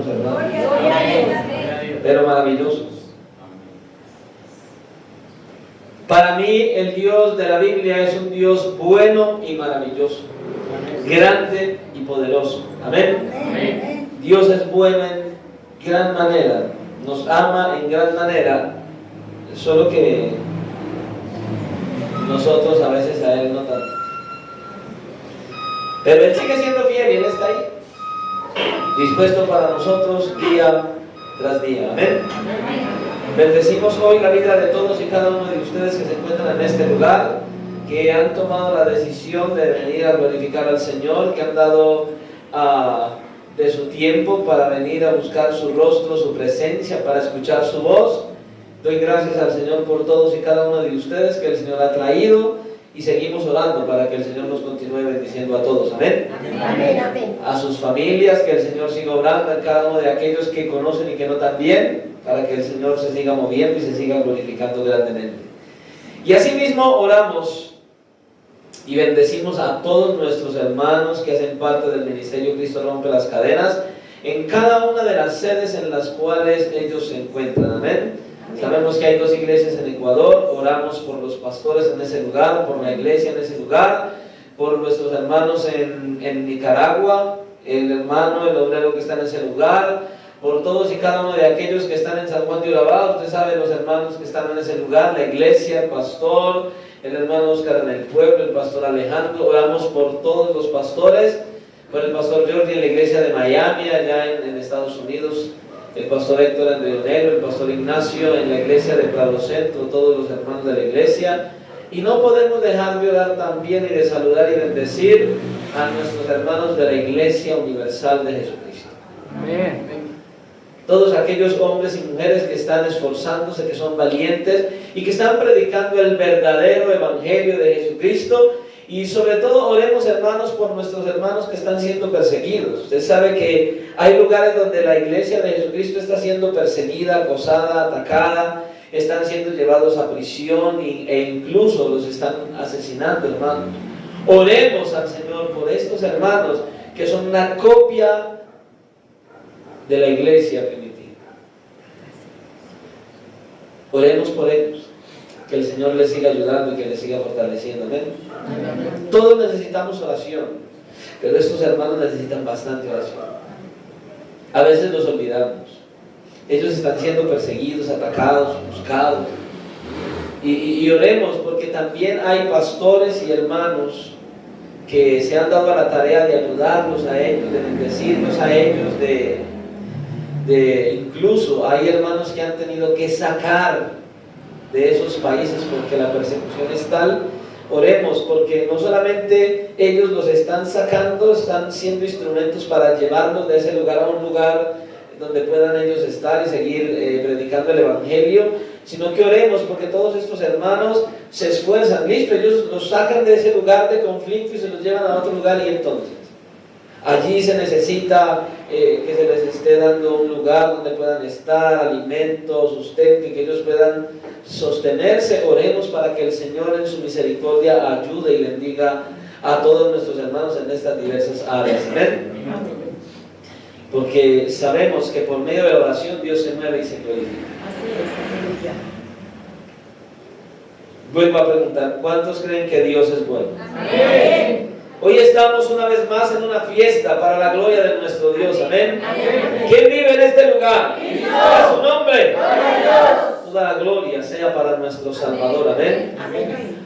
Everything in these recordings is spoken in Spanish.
tenemos, hermano. Pero maravillosos. Para mí el Dios de la Biblia es un Dios bueno y maravilloso, grande y poderoso. Amén. Amén. Dios es bueno en gran manera, nos ama en gran manera, solo que nosotros a veces a Él no tanto. Pero Él sigue siendo fiel y Él está ahí, dispuesto para nosotros día tras día. Amén. Bendecimos hoy la vida de todos y cada uno de ustedes que se encuentran en este lugar, que han tomado la decisión de venir a glorificar al Señor, que han dado de su tiempo para venir a buscar su rostro, su presencia, para escuchar su voz. Doy gracias al Señor por todos y cada uno de ustedes que el Señor ha traído, y seguimos orando para que el Señor nos continúe bendiciendo a todos. Amén. Amén. Amén. A sus familias, que el Señor siga obrando en cada uno de aquellos que conocen y que no tan bien, para que el Señor se siga moviendo y se siga glorificando grandemente. Y asimismo oramos y bendecimos a todos nuestros hermanos que hacen parte del ministerio Cristo Rompe las Cadenas, en cada una de las sedes en las cuales ellos se encuentran. Amén. Sabemos que hay 2 iglesias en Ecuador, oramos por los pastores en ese lugar, por la iglesia en ese lugar, por nuestros hermanos en Nicaragua, el hermano, el obrero que está en ese lugar, por todos y cada uno de aquellos que están en San Juan de Urabá. Usted sabe, los hermanos que están en ese lugar, la iglesia, el pastor, el hermano Oscar en el pueblo, el pastor Alejandro. Oramos por todos los pastores, por el pastor Jordi en la iglesia de Miami, allá en Estados Unidos, el pastor Héctor en Río Negro, el pastor Ignacio en la iglesia de Prado Centro, todos los hermanos de la iglesia. Y no podemos dejar de orar también y de saludar y bendecir a nuestros hermanos de la Iglesia Universal de Jesucristo. Amén. Todos aquellos hombres y mujeres que están esforzándose, que son valientes y que están predicando el verdadero evangelio de Jesucristo. Y sobre todo oremos, hermanos, por nuestros hermanos que están siendo perseguidos. Usted sabe que hay lugares donde la iglesia de Jesucristo está siendo perseguida, acosada, atacada, están siendo llevados a prisión e incluso los están asesinando, hermanos. Oremos al Señor por estos hermanos que son una copia de la iglesia primitiva. Oremos por ellos, que el Señor les siga ayudando y que les siga fortaleciendo. Amén. Todos necesitamos oración, pero estos hermanos necesitan bastante oración. A veces los olvidamos. Ellos están siendo perseguidos, atacados, buscados. Y oremos, porque también hay pastores y hermanos que se han dado a la tarea de ayudarlos a ellos, de bendecirlos a ellos, incluso hay hermanos que han tenido que sacar de esos países porque la persecución es tal. Oremos, porque no solamente ellos los están sacando, están siendo instrumentos para llevarlos de ese lugar a un lugar donde puedan ellos estar y seguir predicando el evangelio, sino que oremos porque todos estos hermanos se esfuerzan. Listo, ellos los sacan de ese lugar de conflicto y se los llevan a otro lugar, y entonces allí se necesita que se les esté dando un lugar donde puedan estar, alimento, sustento, y que ellos puedan sostenerse. Oremos para que el Señor en su misericordia ayude y bendiga a todos nuestros hermanos en estas diversas áreas. Amén. Porque sabemos que por medio de la oración Dios se mueve y se glorifica. Así es, aleluya. Vuelvo a preguntar, ¿cuántos creen que Dios es bueno? Amén. Hoy estamos una vez más en una fiesta para la gloria de nuestro Dios. Amén. Amén. ¿Quién vive en este lugar? Dios. ¿Cuál es su nombre? Gloria a Dios. Toda la gloria sea para nuestro Salvador. Amén. Amén.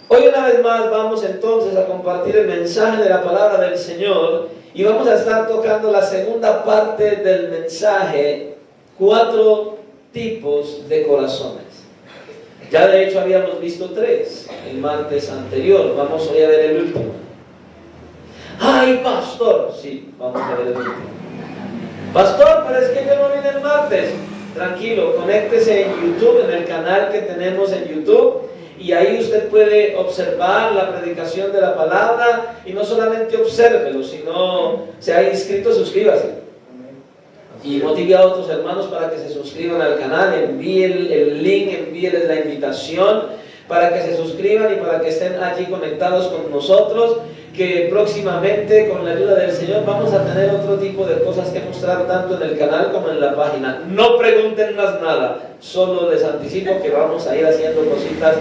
Hoy una vez más vamos entonces a compartir el mensaje de la palabra del Señor, y vamos a estar tocando la segunda parte del mensaje: 4 tipos de corazones. Ya de hecho habíamos visto 3 el martes anterior. Vamos hoy a ver el último. ¡Ay, pastor! Sí, vamos a ver el último. Pastor, pero es que yo no vine el martes. Tranquilo, conéctese en YouTube, en el canal que tenemos en YouTube, y ahí usted puede observar la predicación de la palabra, y no solamente obsérvelo, sino se ha inscrito, suscríbase. Y motive a otros hermanos para que se suscriban al canal, envíe el link, envíeles la invitación para que se suscriban y para que estén allí conectados con nosotros, que próximamente, con la ayuda del Señor, vamos a tener otro tipo de cosas que mostrar tanto en el canal como en la página. No pregunten más nada, solo les anticipo que vamos a ir haciendo cositas.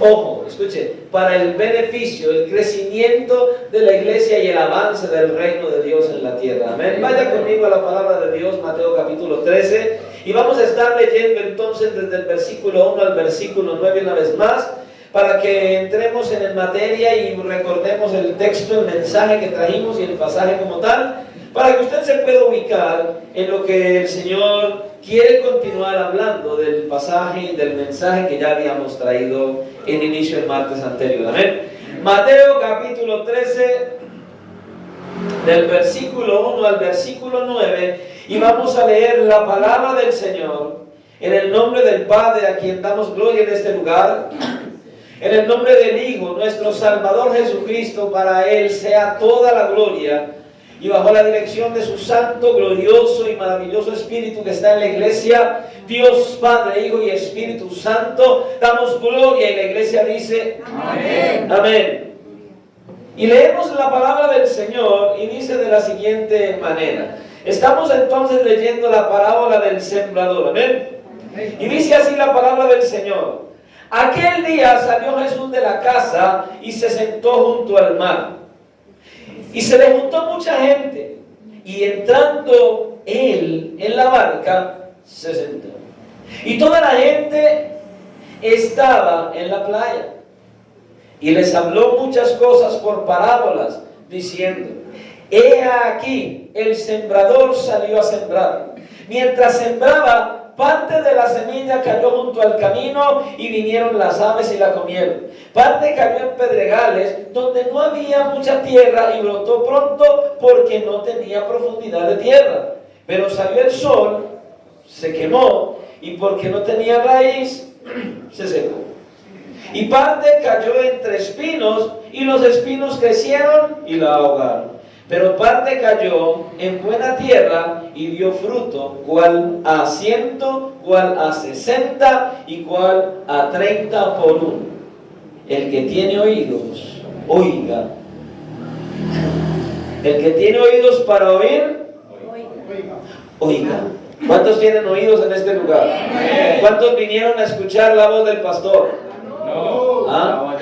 Ojo, escuche, para el beneficio, el crecimiento de la iglesia y el avance del reino de Dios en la tierra. Amén. Vaya conmigo a la palabra de Dios, Mateo capítulo 13, y vamos a estar leyendo entonces desde el versículo 1 al versículo 9 una vez más, para que entremos en materia y recordemos el texto, el mensaje que trajimos y el pasaje como tal, para que usted se pueda ubicar en lo que el Señor quiere continuar hablando del pasaje y del mensaje que ya habíamos traído en inicio el martes anterior. Amén. Mateo capítulo 13, del versículo 1 al versículo 9, y vamos a leer la palabra del Señor en el nombre del Padre, a quien damos gloria en este lugar, en el nombre del Hijo, nuestro Salvador Jesucristo. Para Él sea toda la gloria, y bajo la dirección de su santo, glorioso y maravilloso Espíritu que está en la iglesia, Dios Padre, Hijo y Espíritu Santo, damos gloria, y la iglesia dice amén. Amén. Y leemos la palabra del Señor, y dice de la siguiente manera. Estamos entonces leyendo la parábola del sembrador. Amén. Y dice así la palabra del Señor. Aquel día salió Jesús de la casa y se sentó junto al mar. Y se le juntó mucha gente, y entrando él en la barca, se sentó. Y toda la gente estaba en la playa. Y les habló muchas cosas por parábolas, diciendo: he aquí, el sembrador salió a sembrar. Mientras sembraba, parte de la semilla cayó junto al camino, y vinieron las aves y la comieron. Parte cayó en pedregales, donde no había mucha tierra, y brotó pronto porque no tenía profundidad de tierra. Pero salió el sol, se quemó, y porque no tenía raíz, se secó. Y parte cayó entre espinos, y los espinos crecieron y la ahogaron. Pero parte cayó en buena tierra y dio fruto, cual a 100, cual a 60 y cual a 30 por uno. El que tiene oídos, oiga. El que tiene oídos para oír, oiga. ¿Cuántos tienen oídos en este lugar? ¿Cuántos vinieron a escuchar la voz del pastor? ¿Ah?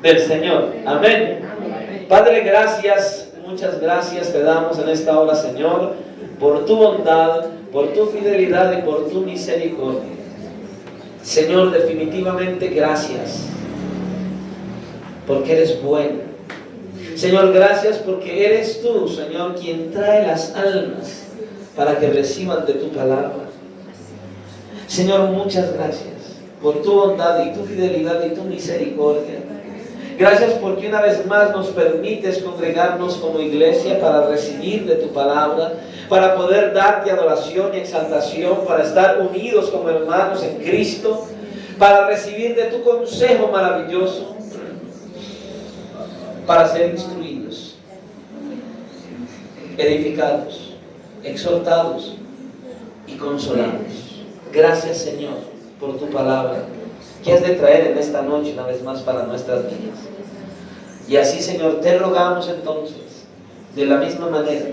Del Señor. Amén. Padre, gracias. Muchas gracias te damos en esta hora, Señor, por tu bondad, por tu fidelidad y por tu misericordia. Señor, definitivamente gracias, porque eres bueno. Señor, gracias porque eres tú, Señor, quien trae las almas para que reciban de tu palabra. Señor, muchas gracias por tu bondad y tu fidelidad y tu misericordia. Gracias porque una vez más nos permites congregarnos como iglesia para recibir de tu palabra, para poder darte adoración y exaltación, para estar unidos como hermanos en Cristo, para recibir de tu consejo maravilloso, para ser instruidos, edificados, exhortados y consolados. Gracias, Señor, por tu palabra que has de traer en esta noche una vez más para nuestras vidas. Y así, Señor, te rogamos entonces, de la misma manera,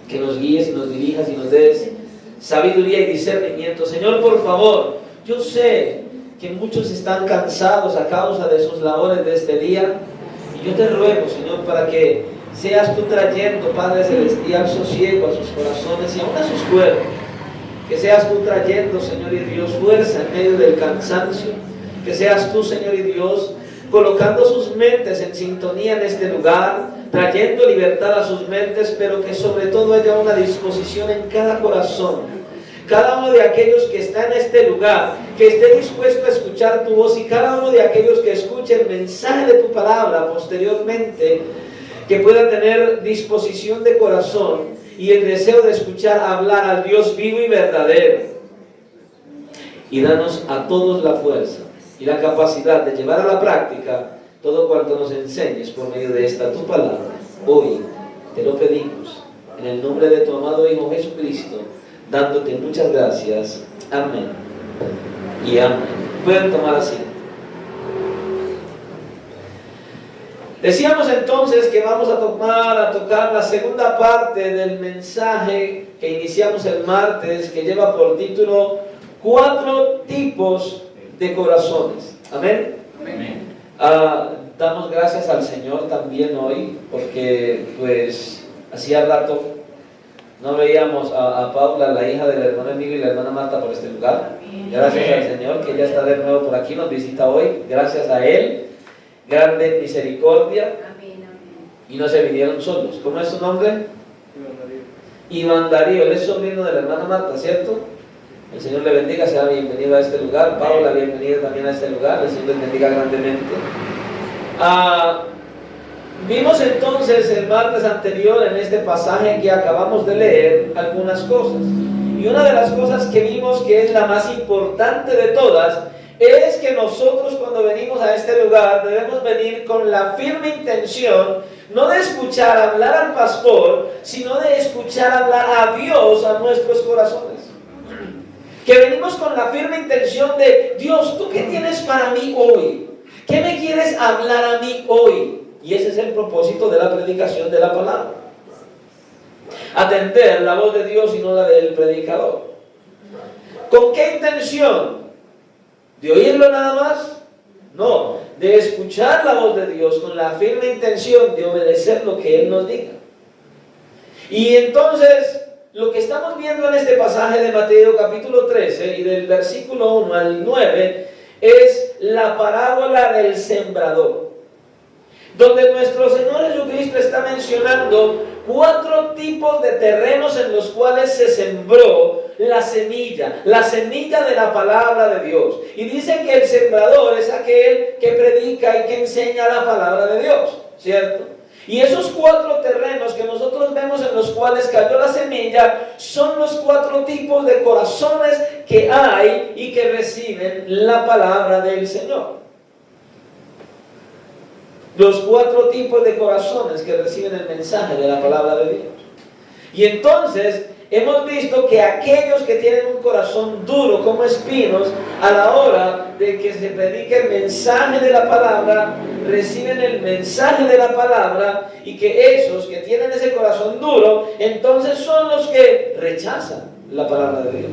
que nos guíes y nos dirijas y nos des sabiduría y discernimiento. Señor, por favor, yo sé que muchos están cansados a causa de sus labores de este día, y yo te ruego, Señor, para que seas tú trayendo, Padre Celestial, sosiego a sus corazones y aún a sus cuerpos. Que seas tú trayendo, Señor y Dios, fuerza en medio del cansancio. Que seas tú, Señor y Dios, colocando sus mentes en sintonía en este lugar, trayendo libertad a sus mentes, pero que sobre todo haya una disposición en cada corazón. Cada uno de aquellos que está en este lugar, que esté dispuesto a escuchar tu voz, y cada uno de aquellos que escuche el mensaje de tu palabra posteriormente, que pueda tener disposición de corazón y el deseo de escuchar hablar al Dios vivo y verdadero. Y danos a todos la fuerza y la capacidad de llevar a la práctica todo cuanto nos enseñes por medio de esta tu palabra. Hoy te lo pedimos en el nombre de tu amado Hijo Jesucristo, dándote muchas gracias. Amén y amén. Pueden tomar asiento. Decíamos entonces que vamos a tocar la segunda parte del mensaje que iniciamos el martes, que lleva por título 4 tipos de corazones. Amén. Amén. Damos gracias al Señor también hoy, porque pues hacía rato no veíamos a Paula, la hija del hermano Emilio y la hermana Marta, por este lugar. Gracias al Señor que ella está de nuevo por aquí, nos visita hoy. Gracias a Él, grande misericordia. Y no se vinieron solos. ¿Cómo es su nombre? Iván Darío. Él es sobrino de la hermana Marta, ¿cierto? El Señor le bendiga, sea bienvenido a este lugar. Paula, bienvenida también a este lugar. El Señor les bendiga grandemente. Vimos entonces el martes anterior en este pasaje que acabamos de leer algunas cosas. Y una de las cosas que vimos, que es la más importante de todas, es que nosotros cuando venimos a este lugar debemos venir con la firme intención no de escuchar hablar al pastor, sino de escuchar hablar a Dios a nuestros corazones. Que venimos con la firme intención de: Dios, ¿tú qué tienes para mí hoy? ¿Qué me quieres hablar a mí hoy? Y ese es el propósito de la predicación de la palabra. Atender la voz de Dios y no la del predicador. ¿Con qué intención? ¿De oírlo nada más? No, de escuchar la voz de Dios con la firme intención de obedecer lo que Él nos diga. Y entonces, lo que estamos viendo en este pasaje de Mateo capítulo 13 y del versículo 1 al 9 es la parábola del sembrador, donde nuestro Señor Jesucristo está mencionando 4 tipos de terrenos en los cuales se sembró la semilla de la palabra de Dios. Y dice que el sembrador es aquel que predica y que enseña la palabra de Dios, ¿cierto? Y esos 4 terrenos que nosotros vemos en los cuales cayó la semilla son los 4 tipos de corazones que hay y que reciben la palabra del Señor. Los 4 tipos de corazones que reciben el mensaje de la palabra de Dios. Y entonces hemos visto que aquellos que tienen un corazón duro como espinos, a la hora de que se predique el mensaje de la palabra, reciben el mensaje de la palabra, y que esos que tienen ese corazón duro, entonces son los que rechazan la palabra de Dios.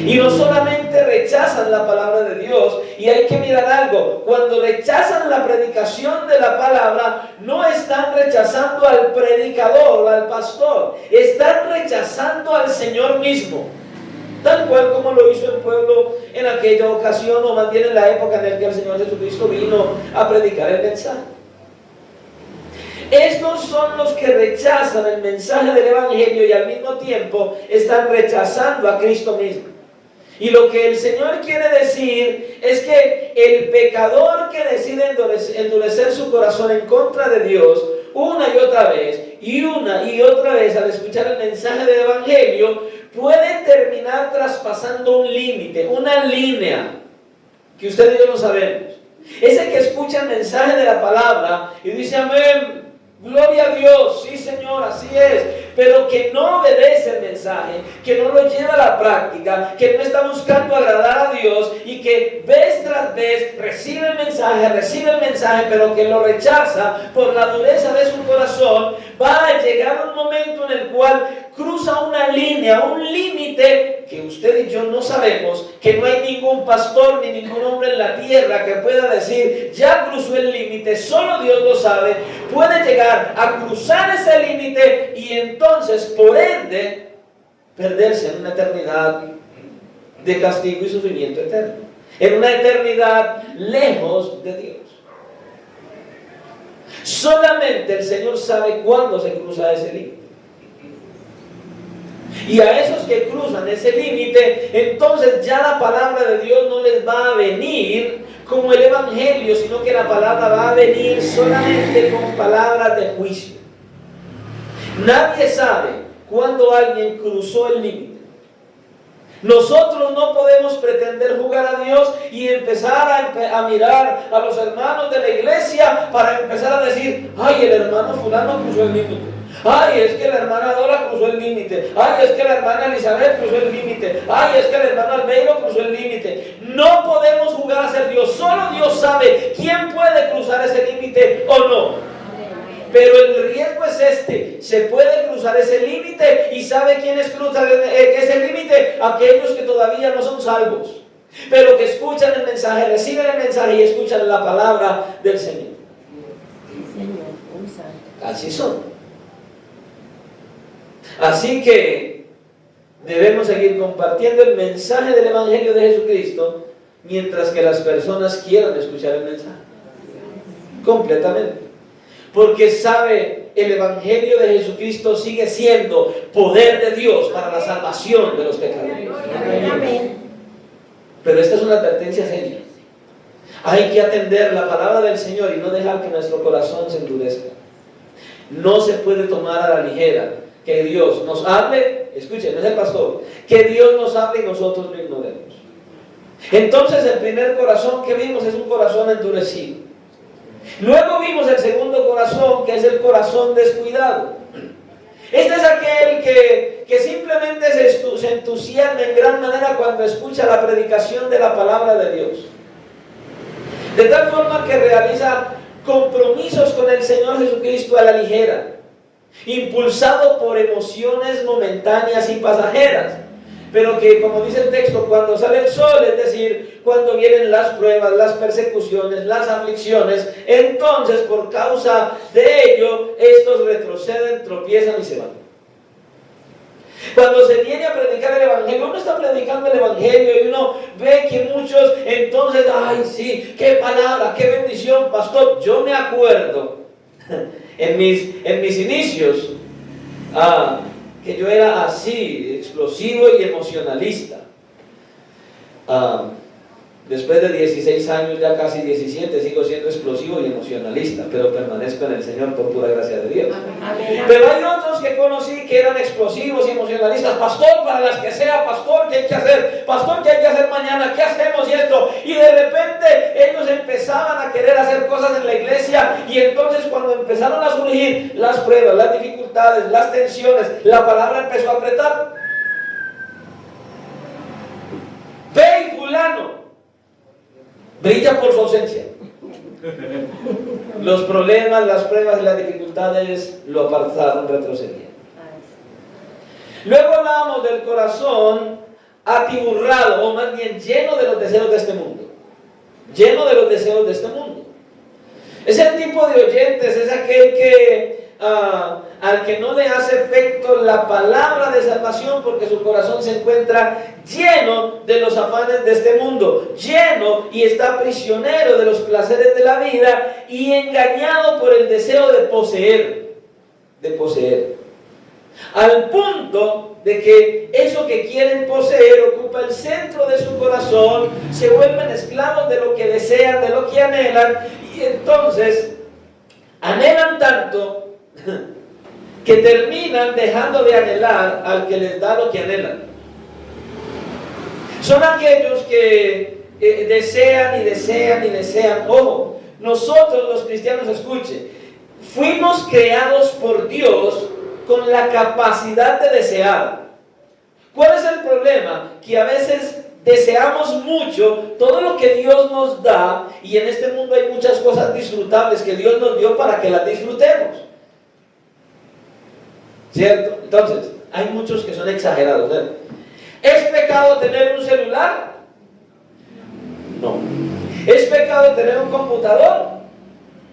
Y no solamente rechazan la palabra de Dios, y hay que mirar algo: cuando rechazan la predicación de la palabra, no están rechazando al predicador o al pastor, están rechazando al Señor mismo, tal cual como lo hizo el pueblo en aquella ocasión, o más bien en la época en la que el Señor Jesucristo vino a predicar el mensaje. Estos son los que rechazan el mensaje del Evangelio y al mismo tiempo están rechazando a Cristo mismo. Y lo que el Señor quiere decir es que el pecador que decide endurecer su corazón en contra de Dios una y otra vez al escuchar el mensaje del Evangelio, puede terminar traspasando un límite, una línea que usted y yo no sabemos. Ese que escucha el mensaje de la palabra y dice: amén, gloria a Dios, sí Señor, así es, pero que no obedece el mensaje, que no lo lleva a la práctica, que no está buscando agradar a Dios, y que vez tras vez recibe el mensaje, pero que lo rechaza por la dureza de su corazón, va a llegar un momento en el cual cruza una línea, un límite que usted y yo no sabemos, que no hay ningún pastor ni ningún hombre en la tierra que pueda decir: ya cruzó el límite, solo Dios lo sabe. Puede llegar a cruzar ese límite y entonces, por ende, perderse en una eternidad de castigo y sufrimiento eterno, en una eternidad lejos de Dios. Solamente el Señor sabe cuándo se cruza ese límite. Y a esos que cruzan ese límite, entonces ya la palabra de Dios no les va a venir como el Evangelio, sino que la palabra va a venir solamente con palabras de juicio. Nadie sabe cuándo alguien cruzó el límite. Nosotros no podemos pretender jugar a Dios y empezar a mirar a los hermanos de la iglesia para empezar a decir: ay, el hermano fulano cruzó el límite. Ay, es que la hermana Dora cruzó el límite. Ay, es que la hermana Elizabeth cruzó el límite. Ay, es que el hermano Albeiro cruzó el límite. No podemos jugar a ser Dios. Solo Dios sabe quién puede cruzar ese límite o no. Pero el riesgo es este: se puede cruzar ese límite, y ¿sabe quiénes cruzan ese límite? Aquellos que todavía no son salvos, pero que escuchan el mensaje, reciben el mensaje y escuchan la palabra del Señor. Señor, muy santo. Así son. Así que debemos seguir compartiendo el mensaje del Evangelio de Jesucristo mientras que las personas quieran escuchar el mensaje. Completamente. Porque sabe, el Evangelio de Jesucristo sigue siendo poder de Dios para la salvación de los pecadores. Amén, amén. Pero esta es una advertencia seria. Hay que atender la palabra del Señor y no dejar que nuestro corazón se endurezca. No se puede tomar a la ligera que Dios nos hable. Escuchen, no es el pastor. Que Dios nos hable y nosotros lo ignoremos. Entonces el primer corazón que vimos es un corazón endurecido. Luego vimos el segundo corazón, que es el corazón descuidado. Este es aquel que simplemente se entusiasma en gran manera cuando escucha la predicación de la palabra de Dios, de tal forma que realiza compromisos con el Señor Jesucristo a la ligera, impulsado por emociones momentáneas y pasajeras, pero que, como dice el texto, cuando sale el sol, es decir, cuando vienen las pruebas, las persecuciones, las aflicciones, entonces por causa de ello estos retroceden, tropiezan y se van. Cuando se viene a predicar el Evangelio, uno está predicando el Evangelio y uno ve que muchos entonces, ay sí, qué palabra, qué bendición, pastor. Yo me acuerdo en mis inicios que yo era así, explosivo y emocionalista. Después de 16 años, ya casi 17, sigo siendo explosivo y emocionalista, pero permanezco en el Señor por pura gracia de Dios. Amén. Pero hay otros que conocí que eran explosivos y emocionalistas. Pastor, para las que sea, pastor, ¿qué hay que hacer? Pastor, ¿qué hay que hacer mañana? ¿Qué hacemos y esto? Y de repente ellos empezaban a querer hacer cosas en la iglesia, y entonces cuando empezaron a surgir las pruebas, las dificultades, las tensiones, la palabra empezó a apretar. Ve y fulano brilla por su ausencia. Los problemas, las pruebas y las dificultades lo apartaron, retrocedían. Luego hablábamos del corazón atiburrado, o más bien lleno de los deseos de este mundo. Lleno de los deseos de este mundo. Ese tipo de oyentes es aquel que al que no le hace efecto la palabra de salvación, porque su corazón se encuentra lleno de los afanes de este mundo, lleno y está prisionero de los placeres de la vida y engañado por el deseo de poseer, al punto de que eso que quieren poseer ocupa el centro de su corazón, se vuelven esclavos de lo que desean, de lo que anhelan, y entonces anhelan tanto que terminan dejando de anhelar al que les da lo que anhelan. Son aquellos que desean y desean y desean. Ojo, nosotros los cristianos, escuche, fuimos creados por Dios con la capacidad de desear. ¿Cuál es el problema? Que a veces deseamos mucho todo lo que Dios nos da, y en este mundo hay muchas cosas disfrutables que Dios nos dio para que las disfrutemos, ¿cierto? Entonces, hay muchos que son exagerados, ¿verdad? ¿Es pecado tener un celular? No. ¿Es pecado tener un computador?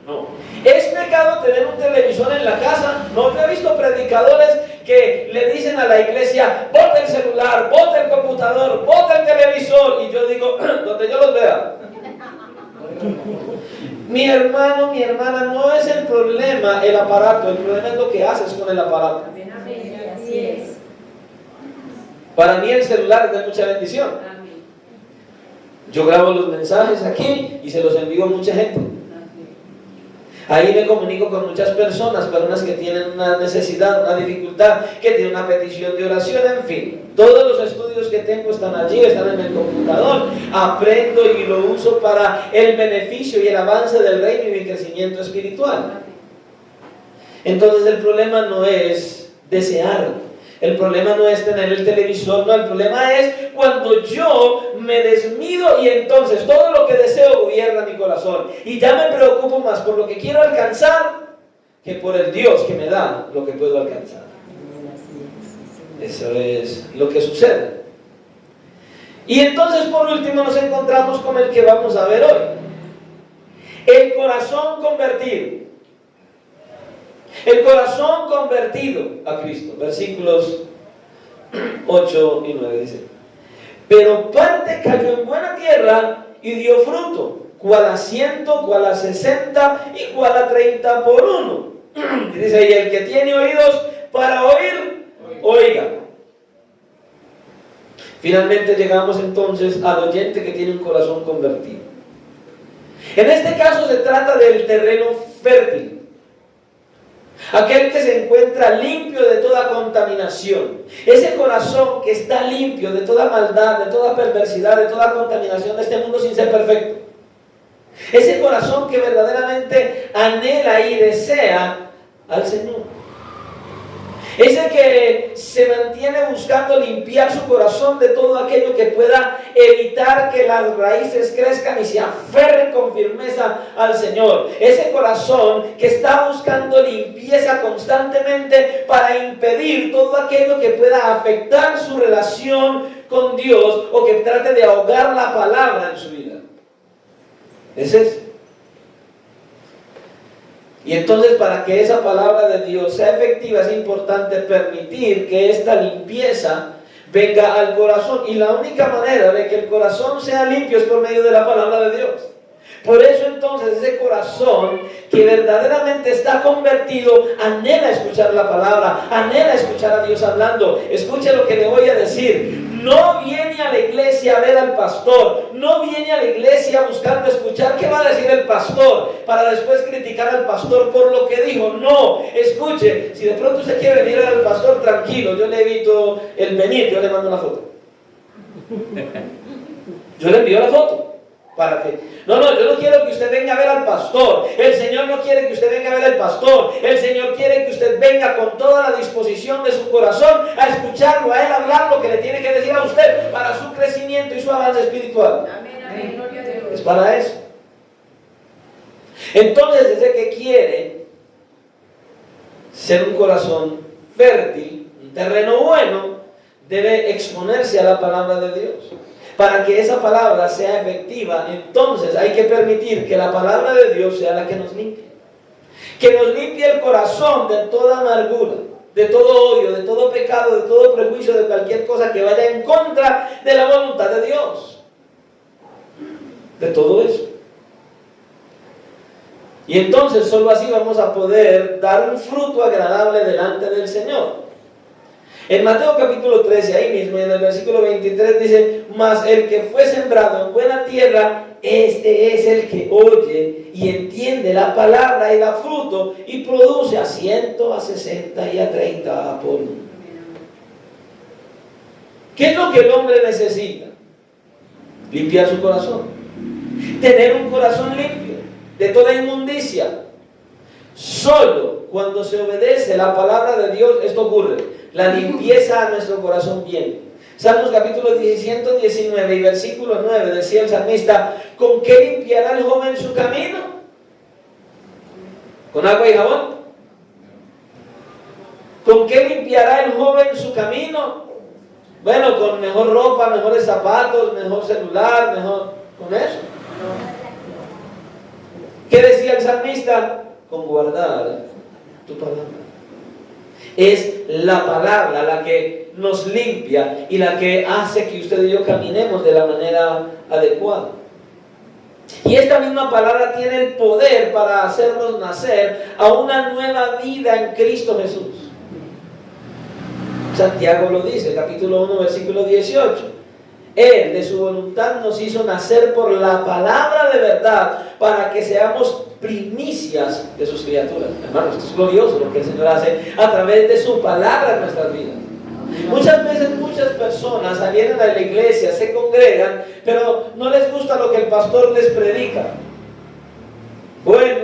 No. ¿Es pecado tener un televisor en la casa? No. Yo he visto predicadores que le dicen a la iglesia: bota el celular, bota el computador, bota el televisor, y yo digo, donde yo los vea. Mi hermano, mi hermana, no es el problema el aparato, el problema es lo que haces con el aparato. Así es. Para mí el celular es de mucha bendición. Yo grabo los mensajes aquí y se los envío a mucha gente. Ahí me comunico con muchas personas que tienen una necesidad, una dificultad, que tienen una petición de oración, en fin. Todos los estudios que tengo están allí, están en el computador. Aprendo y lo uso para el beneficio y el avance del reino y mi crecimiento espiritual. Entonces el problema no es desear. El problema no es tener el televisor, no, el problema es cuando yo me desmido y entonces todo lo que deseo gobierna mi corazón y ya me preocupo más por lo que quiero alcanzar que por el Dios que me da lo que puedo alcanzar. Eso es lo que sucede. Y entonces por último nos encontramos con el que vamos a ver hoy. El corazón convertido. El corazón convertido a Cristo. Versículos 8 y 9 dice: pero parte cayó en buena tierra y dio fruto, cual a 100, cual a 60 y cual a 30 por uno. Y dice: y el que tiene oídos para oír, oiga. Finalmente llegamos entonces al oyente que tiene un corazón convertido. En este caso se trata del terreno fértil. Aquel que se encuentra limpio de toda contaminación. Ese corazón que está limpio de toda maldad, de toda perversidad, de toda contaminación de este mundo sin ser perfecto. Ese corazón que verdaderamente anhela y desea al Señor. Ese que se mantiene buscando limpiar su corazón de todo aquello que pueda evitar que las raíces crezcan y se aferren con firmeza al Señor. Ese corazón que está buscando limpieza constantemente para impedir todo aquello que pueda afectar su relación con Dios o que trate de ahogar la palabra en su vida. Ese es. Y entonces, para que esa palabra de Dios sea efectiva, es importante permitir que esta limpieza venga al corazón. Y la única manera de que el corazón sea limpio es por medio de la palabra de Dios. Por eso entonces ese corazón que verdaderamente está convertido anhela escuchar la palabra, anhela escuchar a Dios hablando. Escuche lo que le voy a decir. No viene a la iglesia a ver al pastor, no viene a la iglesia buscando escuchar qué va a decir el pastor para después criticar al pastor por lo que dijo. No, escuche, si de pronto usted quiere venir al pastor, tranquilo, yo le evito el venir, yo le mando una foto. Yo le envío la foto. ¿Para qué? No, yo no quiero que usted venga a ver al pastor. El Señor no quiere que usted venga a ver al pastor. El Señor quiere que usted venga con toda la disposición de su corazón a escucharlo, a Él hablar lo que le tiene que decir a usted para su crecimiento y su avance espiritual. Amén, amén, gloria a Dios. Es para eso. Entonces, ese que quiere ser un corazón fértil, un terreno bueno, debe exponerse a la palabra de Dios. Para que esa palabra sea efectiva, entonces hay que permitir que la palabra de Dios sea la que nos limpie. Que nos limpie el corazón de toda amargura, de todo odio, de todo pecado, de todo prejuicio, de cualquier cosa que vaya en contra de la voluntad de Dios. De todo eso. Y entonces solo así vamos a poder dar un fruto agradable delante del Señor. En Mateo capítulo 13, ahí mismo, en el versículo 23 dice: mas el que fue sembrado en buena tierra, este es el que oye y entiende la palabra y da fruto y produce a 100, a 60 y a 30 por uno. ¿Qué es lo que el hombre necesita? Limpiar su corazón. Tener un corazón limpio de toda inmundicia. Solo cuando se obedece la palabra de Dios esto ocurre. La limpieza a nuestro corazón viene. Salmos capítulo 119 y versículo 9 decía el salmista: ¿con qué limpiará el joven su camino? ¿Con agua y jabón? ¿Con qué limpiará el joven su camino? Bueno, con mejor ropa, mejores zapatos, mejor celular, mejor... ¿Con eso? ¿Qué decía el salmista? Con guardar tu palabra. Es la palabra la que nos limpia y la que hace que usted y yo caminemos de la manera adecuada. Y esta misma palabra tiene el poder para hacernos nacer a una nueva vida en Cristo Jesús. Santiago lo dice, capítulo 1, versículo 18. Él, de su voluntad, nos hizo nacer por la palabra de verdad para que seamos primicias de sus criaturas. Hermanos, esto es glorioso lo que el Señor hace a través de su palabra en nuestras vidas. Muchas veces muchas personas vienen a la iglesia, se congregan, pero no les gusta lo que el pastor les predica. Bueno,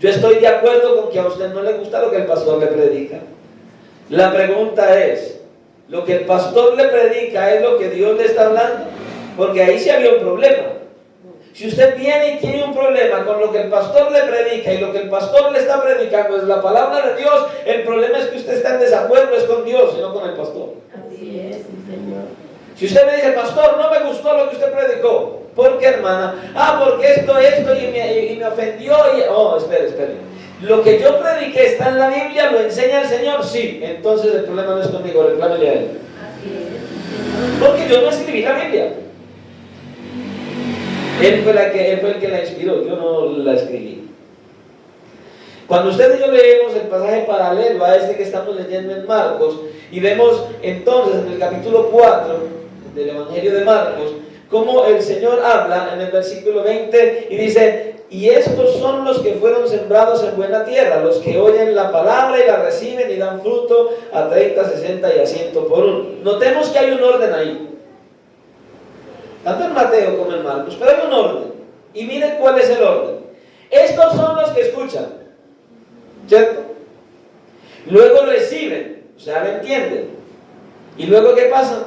yo estoy de acuerdo con que a usted no le gusta lo que el pastor le predica. La pregunta es, ¿lo que el pastor le predica es lo que Dios le está hablando? Porque ahí sí había un problema. Si usted viene y tiene un problema con lo que el pastor le predica y lo que el pastor le está predicando es la palabra de Dios, el problema es que usted está en desacuerdo es con Dios y no con el pastor. Así es, sí, Señor. Si usted me dice, pastor, no me gustó lo que usted predicó, ¿por qué, hermana? Porque esto, y me ofendió. Espere. Lo que yo prediqué está en la Biblia, ¿lo enseña el Señor? Sí. Entonces el problema no es conmigo, reclámele a Él. Así es, sí, Señor. Porque yo no escribí la Biblia. Él fue el que la inspiró, yo no la escribí. Cuando usted y yo leemos el pasaje paralelo a este que estamos leyendo en Marcos, y vemos entonces en el capítulo 4 del Evangelio de Marcos, cómo el Señor habla en el versículo 20 y dice, y estos son los que fueron sembrados en buena tierra, los que oyen la palabra y la reciben y dan fruto a 30, 60 y a 100 por uno. Notemos que hay un orden ahí. Tanto en Mateo como en Marcos, pero hay un orden. Y miren cuál es el orden. Estos son los que escuchan, ¿cierto? Luego reciben, o sea, lo entienden. Y luego, ¿qué pasa?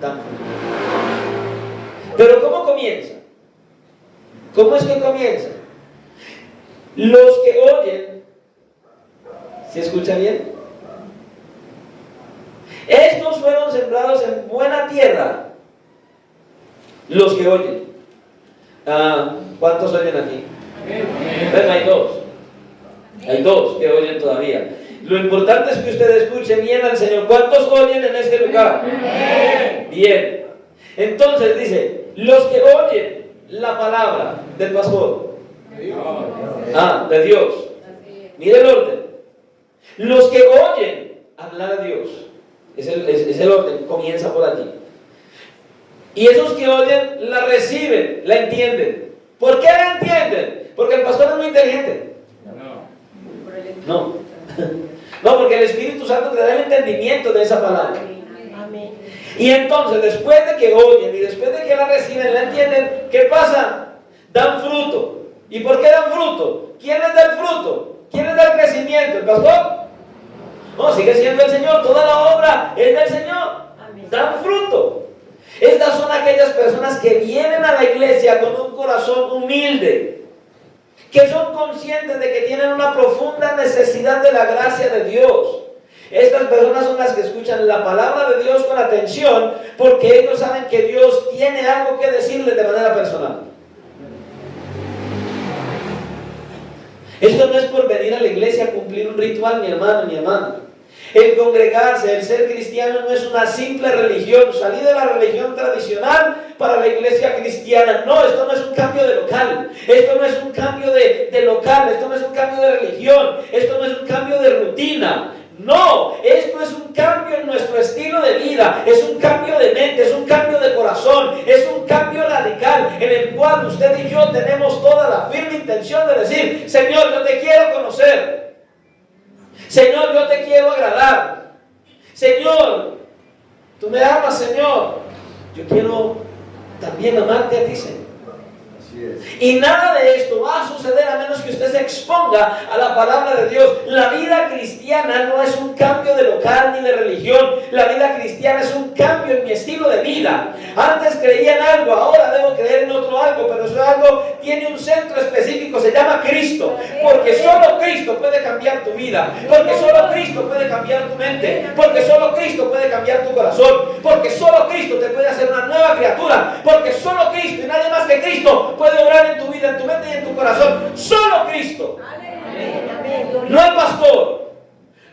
Dan fruto. Pero ¿cómo comienza? ¿Cómo es que comienza? Los que oyen, ¿se escucha bien? Estos fueron sembrados en buena tierra. Los que oyen. ¿Cuántos oyen aquí? Bueno, hay dos. Hay dos que oyen todavía. Lo importante es que usted escuche bien al Señor. ¿Cuántos oyen en este lugar? Bien. Entonces dice, los que oyen la palabra del pastor. De Dios. Mire el orden. Los que oyen hablar a Dios. Es el orden. Comienza por allí. Y esos que oyen la reciben, la entienden. ¿Por qué la entienden? Porque el pastor es muy inteligente. No. No, porque el Espíritu Santo te da el entendimiento de esa palabra. Amén. Y entonces, después de que oyen y después de que la reciben, la entienden, ¿qué pasa? Dan fruto. ¿Y por qué dan fruto? ¿Quién les da el fruto? ¿Quién les da el crecimiento? ¿El pastor? No, sigue siendo el Señor. Toda la obra es del Señor. Dan fruto. Estas son aquellas personas que vienen a la iglesia con un corazón humilde, que son conscientes de que tienen una profunda necesidad de la gracia de Dios. Estas personas son las que escuchan la palabra de Dios con atención, porque ellos saben que Dios tiene algo que decirles de manera personal. Esto no es por venir a la iglesia a cumplir un ritual, mi hermano, mi hermana. El congregarse, el ser cristiano no es una simple religión, salir de la religión tradicional para la iglesia cristiana. No, esto no es un cambio de local, esto no es un cambio de local, esto no es un cambio de religión, esto no es un cambio de rutina. No, esto es un cambio en nuestro estilo de vida, es un cambio de mente, es un cambio de corazón, es un cambio radical en el cual usted y yo tenemos toda la firme intención de decir, Señor, yo te quiero conocer. Señor, yo te quiero agradar. Señor, tú me amas, Señor. Yo quiero también amarte a ti, Señor. Y nada de esto va a suceder a menos que usted se exponga a la palabra de Dios. La vida cristiana no es un cambio de local ni de religión. La vida cristiana es un cambio en mi estilo de vida. Antes creía en algo, ahora debo creer en otro algo, pero eso algo tiene un centro específico, se llama Cristo. Porque solo Cristo puede cambiar tu vida, porque solo Cristo puede cambiar tu mente, porque solo Cristo puede cambiar tu corazón, porque solo Cristo te puede hacer una nueva criatura, porque solo Cristo y nadie más que Cristo puede obrar en tu vida, en tu mente y en tu corazón. Solo Cristo. No el pastor,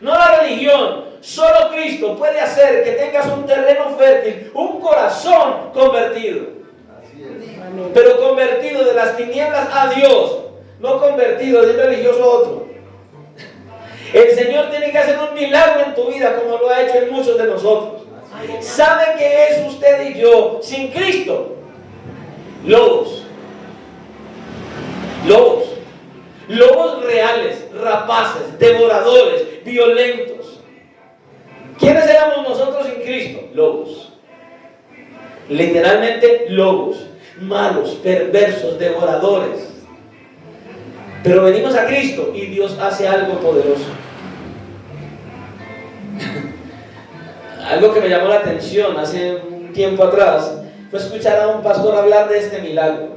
no la religión. Solo Cristo puede hacer que tengas un terreno fértil, un corazón convertido. Pero convertido de las tinieblas a Dios, no convertido de un religioso a otro. El Señor tiene que hacer un milagro en tu vida como lo ha hecho en muchos de nosotros. ¿Sabe qué es usted y yo sin Cristo? Lobos. Lobos. Lobos reales, rapaces, devoradores, violentos. ¿Quiénes éramos nosotros sin Cristo? Lobos. Literalmente lobos, malos, perversos, devoradores. Pero venimos a Cristo y Dios hace algo poderoso. Algo que me llamó la atención hace un tiempo atrás fue escuchar a un pastor hablar de este milagro.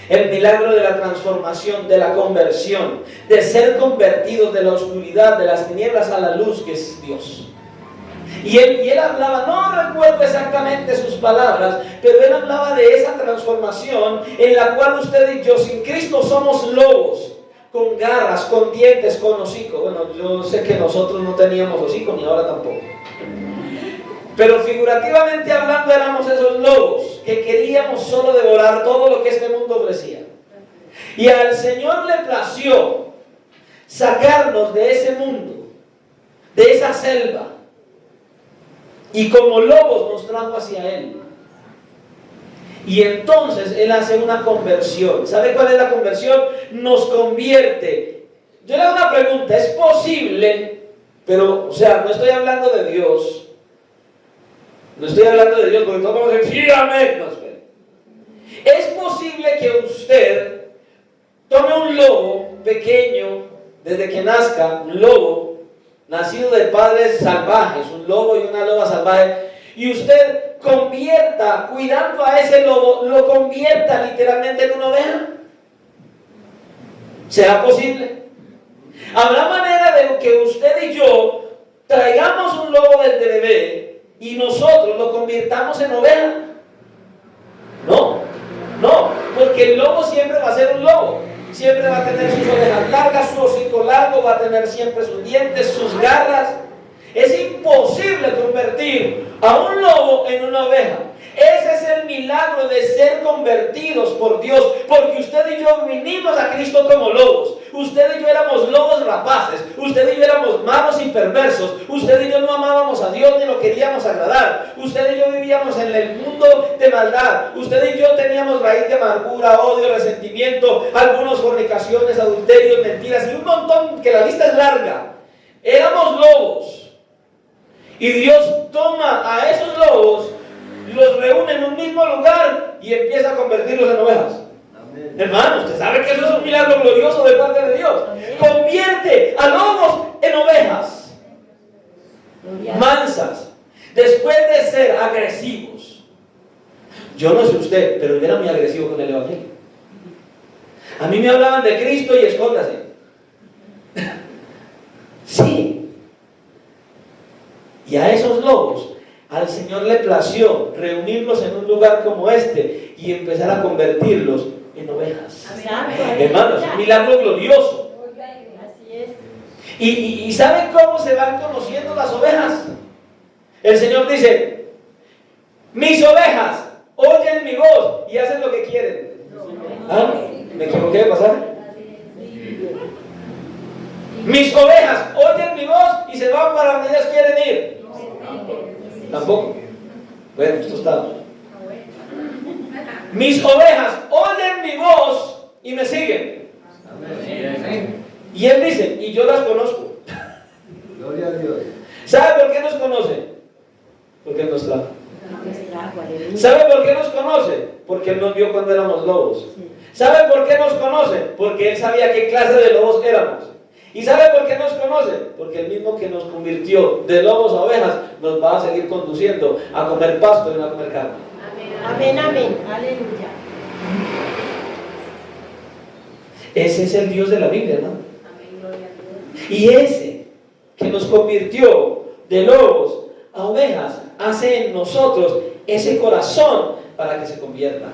El milagro de la transformación, de la conversión, de ser convertidos de la oscuridad, de las tinieblas a la luz que es Dios. Y él hablaba, no recuerdo exactamente sus palabras, pero él hablaba de esa transformación en la cual usted y yo sin Cristo somos lobos, con garras, con dientes, con hocico. Bueno, yo sé que nosotros no teníamos hocico ni ahora tampoco. Pero figurativamente hablando éramos esos lobos que queríamos solo devorar todo lo que este mundo ofrecía. Y al Señor le plació sacarnos de ese mundo, de esa selva, y como lobos nos trajo hacia Él. Y entonces Él hace una conversión. ¿Sabe cuál es la conversión? Nos convierte. Yo le hago una pregunta, ¿es posible? Pero, o sea, no estoy hablando de Dios. No estoy hablando de Dios porque todos vamos a decir, sí, amén. No, espere. ¿Es posible que usted tome un lobo pequeño desde que nazca, un lobo nacido de padres salvajes, un lobo y una loba salvaje, y usted convierta, cuidando a ese lobo, lo convierta literalmente en una oveja? ¿Será posible? ¿Habrá manera de que usted y yo traigamos un lobo desde bebé y nosotros lo convirtamos en oveja? No, no, porque el lobo siempre va a ser un lobo. Siempre va a tener sus orejas largas, su hocico largo, va a tener siempre sus dientes, sus garras. Es imposible convertir a un lobo en una oveja. Ese es el milagro de ser convertidos por Dios, porque usted y yo vinimos a Cristo como lobos. Usted y yo éramos lobos rapaces, usted y yo éramos malos y perversos, usted y yo no amábamos a Dios ni lo queríamos agradar, usted y yo vivíamos en el mundo de maldad, usted y yo teníamos raíz de amargura, odio, resentimiento, algunas fornicaciones, adulterios, mentiras y un montón, que la lista es larga. Éramos lobos y Dios toma a esos lobos, los reúne en un mismo lugar y empieza a convertirlos en ovejas. Amén. Hermano, usted sabe que eso es un milagro glorioso de parte de Dios. Amén. Convierte a lobos en ovejas mansas, después de ser agresivos. Yo no sé usted, pero yo era muy agresivo con el evangelio. A mí me hablaban de Cristo y escóndase. Sí. Y a esos lobos al Señor le plació reunirlos en un lugar como este y empezar a convertirlos en ovejas. Amén. Hermanos, un milagro glorioso. Así es. ¿Y saben cómo se van conociendo las ovejas? El Señor dice, mis ovejas oyen mi voz y hacen lo que quieren. ¿Ah? ¿Me equivoqué de pasar? Mis ovejas oyen mi voz y se van para donde ellas quieren ir. Tampoco. Bueno, esto está. Mis ovejas oyen mi voz y me siguen. Y Él dice, y yo las conozco. Gloria a Dios. ¿Sabe por qué nos conoce? Porque Él nos trajo. ¿Sabe por qué nos conoce? Porque Él nos vio cuando éramos lobos. ¿Sabe por qué nos conoce? Porque Él sabía qué clase de lobos éramos. ¿Y sabe por qué nos conoce? Porque el mismo que nos convirtió de lobos a ovejas nos va a seguir conduciendo a comer pasto y no a comer carne. Amén, amén, aleluya. Ese es el Dios de la Biblia, ¿no? Y ese que nos convirtió de lobos a ovejas hace en nosotros ese corazón para que se convierta a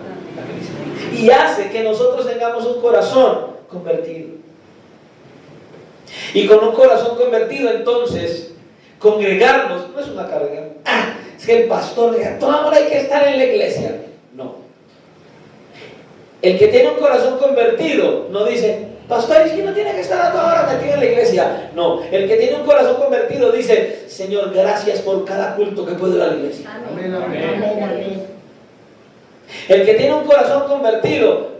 Cristo. Y hace que nosotros tengamos un corazón convertido. Y con un corazón convertido, entonces, congregarnos no es una carga. Es que el pastor dice, toda hora hay que estar en la iglesia. No. El que tiene un corazón convertido no dice, pastor, es que no tiene que estar a toda hora metido en la iglesia. No. El que tiene un corazón convertido dice, Señor, gracias por cada culto que puedo ir a la iglesia. Amén, amén. Amén, amén. El que tiene un corazón convertido,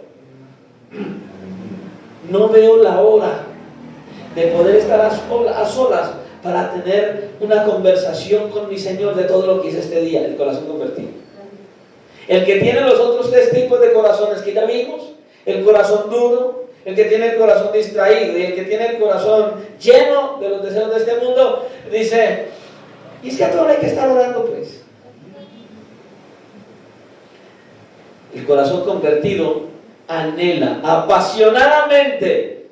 no veo la hora de poder estar a solas para tener una conversación con mi Señor de todo lo que hice este día, el corazón convertido. El que tiene los otros tres tipos de corazones que ya vimos, el corazón duro, el que tiene el corazón distraído y el que tiene el corazón lleno de los deseos de este mundo, dice, y es que a toda hora hay que estar orando pues. El corazón convertido anhela apasionadamente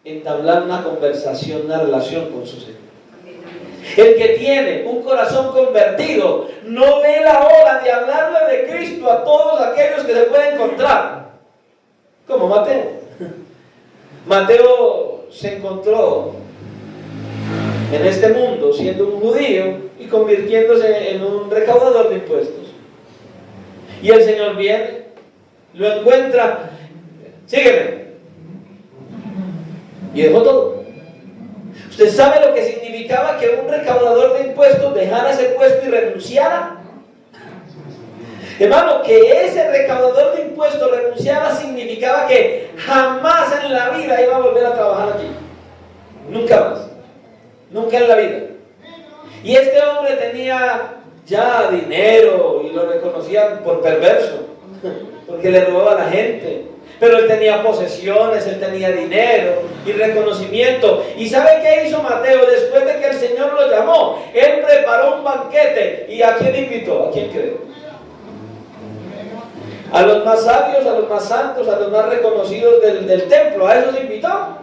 entablar una conversación, una relación con su Señor. El que tiene un corazón convertido no ve la hora de hablarle de Cristo a todos aquellos que se pueden encontrar. Como Mateo. Mateo se encontró en este mundo siendo un judío y convirtiéndose en un recaudador de impuestos. Y el Señor viene, lo encuentra, sígueme. Y dejó todo. ¿Usted sabe lo que significaba que un recaudador de impuestos dejara ese puesto y renunciara? Hermano, que ese recaudador de impuestos renunciara significaba que jamás en la vida iba a volver a trabajar aquí. Nunca más. Nunca en la vida. Y este hombre tenía ya dinero y lo reconocían por perverso, porque le robaba a la gente. Pero él tenía posesiones, él tenía dinero y reconocimiento. ¿Y sabe qué hizo Mateo después de que el Señor lo llamó? Él preparó un banquete. ¿Y a quién invitó? ¿A quién cree? A los más sabios, a los más santos, a los más reconocidos del templo. ¿A esos invitó?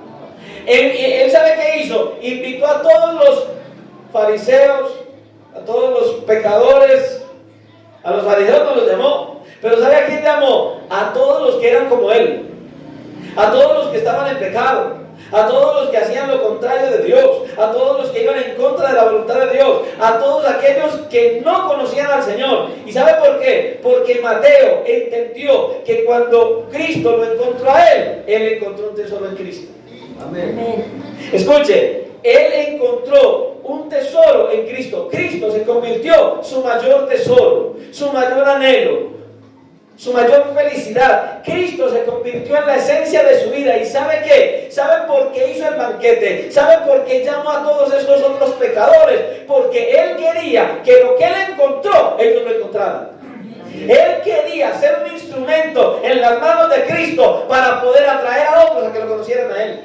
Él sabe qué hizo. Invitó a todos los fariseos, a todos los pecadores. A los fariseos no los llamó. Pero ¿sabe a quién llamó? A todos los que eran como él, a todos los que estaban en pecado, a todos los que hacían lo contrario de Dios, a todos los que iban en contra de la voluntad de Dios, a todos aquellos que no conocían al Señor. ¿Y sabe por qué? Porque Mateo entendió que cuando Cristo lo encontró a él encontró un tesoro en Cristo. Amén. Escuche, él encontró un tesoro en Cristo. Cristo se convirtió su mayor tesoro, su mayor anhelo, su mayor felicidad. Cristo se convirtió en la esencia de su vida. ¿Y sabe qué? ¿Sabe por qué hizo el banquete? ¿Sabe por qué llamó a todos estos otros pecadores? Porque Él quería que lo que Él encontró, ellos lo encontraran. Él quería ser un instrumento en las manos de Cristo para poder atraer a otros a que lo conocieran a Él.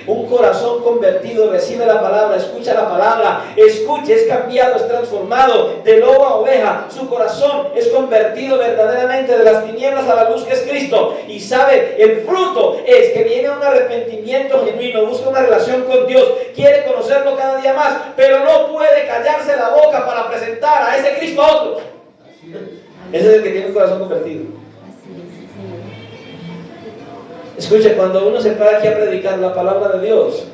Un corazón convertido recibe la palabra, escucha la palabra, escucha, es cambiado, es transformado de lobo a oveja. Su corazón es convertido verdaderamente de las tinieblas a la luz que es Cristo. Y sabe, el fruto es que viene un arrepentimiento genuino, busca una relación con Dios, quiere conocerlo cada día más, pero no puede callarse la boca para presentar a ese Cristo a otros. Ese es el que tiene un corazón convertido. Escuche, cuando uno se para aquí a predicar la palabra de Dios,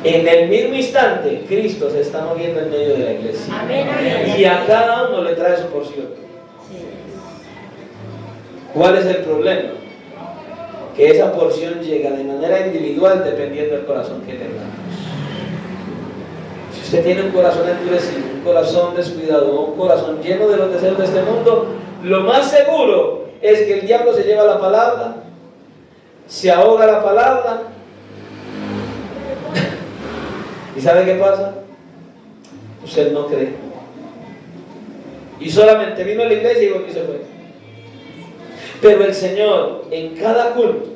en el mismo instante Cristo se está moviendo en medio de la iglesia. Amén, amén. Y a cada uno le trae su porción. ¿Cuál es el problema? Que esa porción llega de manera individual dependiendo del corazón que tengamos. Si usted tiene un corazón endurecido, un corazón descuidado, un corazón lleno de los deseos de este mundo, lo más seguro es que el diablo se lleva la palabra, se ahoga la palabra. ¿Y sabe qué pasa? Usted no cree. Y solamente vino a la iglesia y volvió y se fue. Pero el Señor, en cada culto,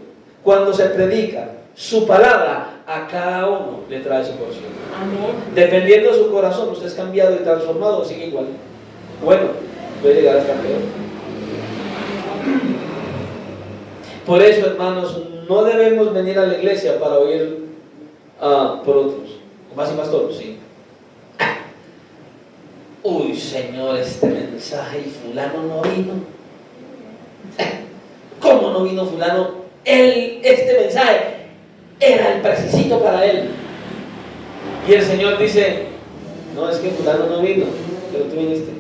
cuando se predica su palabra, a cada uno le trae su porción. Amén. Dependiendo de su corazón, usted es cambiado y transformado o sigue igual. Bueno, puede llegar hasta peor. Por eso, hermanos, no debemos venir a la iglesia para oír por otros. Más y más todos, sí. Uy, Señor, este mensaje y fulano no vino. ¿Cómo no vino fulano? Este mensaje era el precisito para él. Y el Señor dice, no, es que fulano no vino, pero tú viniste.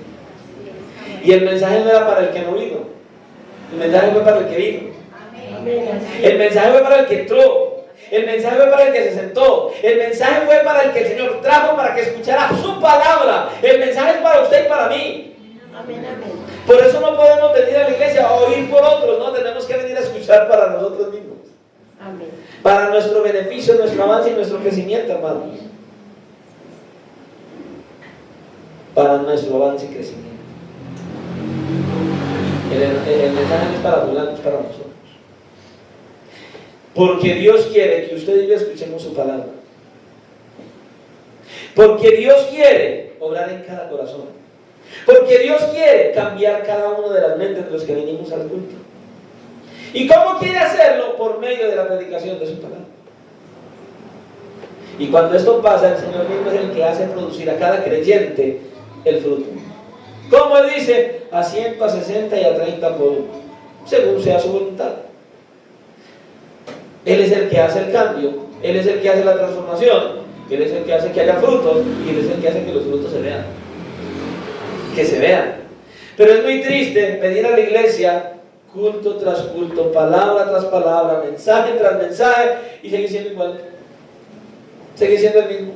Y el mensaje no era para el que no vino. El mensaje fue para el que vino. El mensaje fue para el que entró. El mensaje fue para el que se sentó. El mensaje fue para el que el Señor trajo para que escuchara su palabra. El mensaje es para usted y para mí. Amén, amén. Por eso no podemos venir a la iglesia a oír por otros, no, tenemos que venir a escuchar para nosotros mismos. Amén. Para nuestro beneficio, nuestro avance y nuestro crecimiento, hermanos. Para nuestro avance y crecimiento. El mensaje no es para fulano, es para nosotros. Porque Dios quiere que usted y yo escuchemos su palabra. Porque Dios quiere obrar en cada corazón. Porque Dios quiere cambiar cada una de las mentes de los que venimos al culto. ¿Y cómo quiere hacerlo? Por medio de la predicación de su palabra. Y cuando esto pasa, el Señor mismo es el que hace producir a cada creyente el fruto. ¿Cómo dice? A 100, a 60 y a 30 por uno, según sea su voluntad. Él es el que hace el cambio, Él es el que hace la transformación, Él es el que hace que haya frutos y Él es el que hace que los frutos se vean. Que se vean. Pero es muy triste venir a la iglesia culto tras culto, palabra tras palabra, mensaje tras mensaje y seguir siendo igual. Seguir siendo el mismo.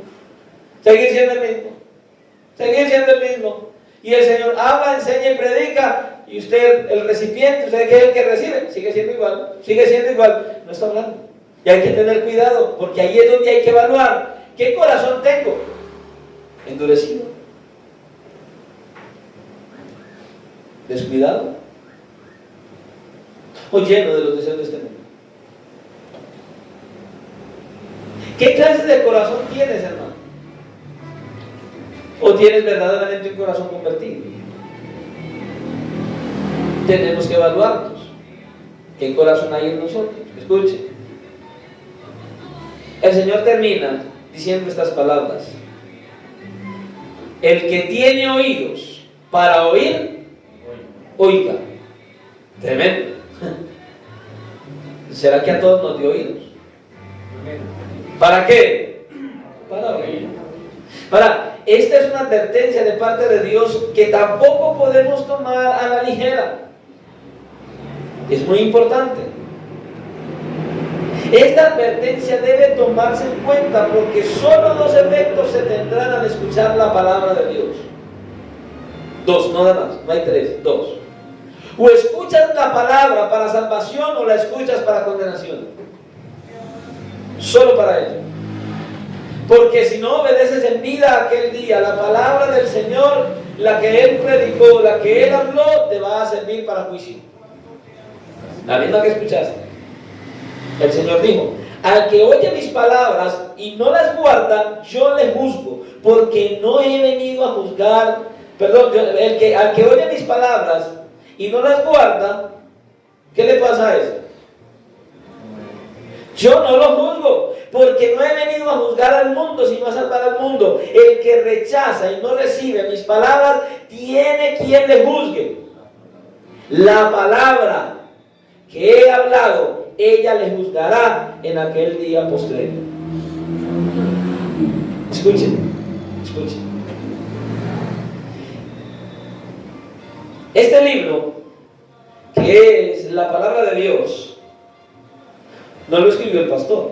Seguir siendo el mismo. Seguir siendo el mismo. Y el Señor habla, enseña y predica y usted, el recipiente, usted que es el que recibe, sigue siendo igual. Sigue siendo igual. No está hablando. Y hay que tener cuidado porque ahí es donde hay que evaluar qué corazón tengo. Endurecido, descuidado o lleno de los deseos de este mundo. ¿Qué clase de corazón tienes, hermano? ¿O tienes verdaderamente un corazón convertido? Tenemos que evaluarnos. ¿Qué corazón hay en nosotros? Escuche. El Señor termina diciendo estas palabras: el que tiene oídos para oír, oiga. Tremendo. ¿Será que a todos nos dio oídos? ¿Para qué? Para oír. Ahora, esta es una advertencia de parte de Dios que tampoco podemos tomar a la ligera. Es muy importante. Esta advertencia debe tomarse en cuenta porque solo dos efectos se tendrán al escuchar la palabra de Dios. Dos, no nada más, no hay tres, dos. O escuchas la palabra para salvación o la escuchas para condenación. Solo para ello. Porque si no obedeces en vida aquel día la palabra del Señor, la que Él predicó, la que Él habló, te va a servir para juicio. La misma que escuchaste. El Señor dijo: al que oye mis palabras y no las guarda, yo le juzgo, porque no he venido a juzgar. Perdón, al que oye mis palabras y no las guarda, ¿qué le pasa a eso? Yo no lo juzgo, porque no he venido a juzgar al mundo, sino a salvar al mundo. El que rechaza y no recibe mis palabras, tiene quien le juzgue. La palabra que he hablado, ella le juzgará en aquel día postrero. Escuchen, escuchen. Este libro, que es la palabra de Dios, no lo escribió el pastor.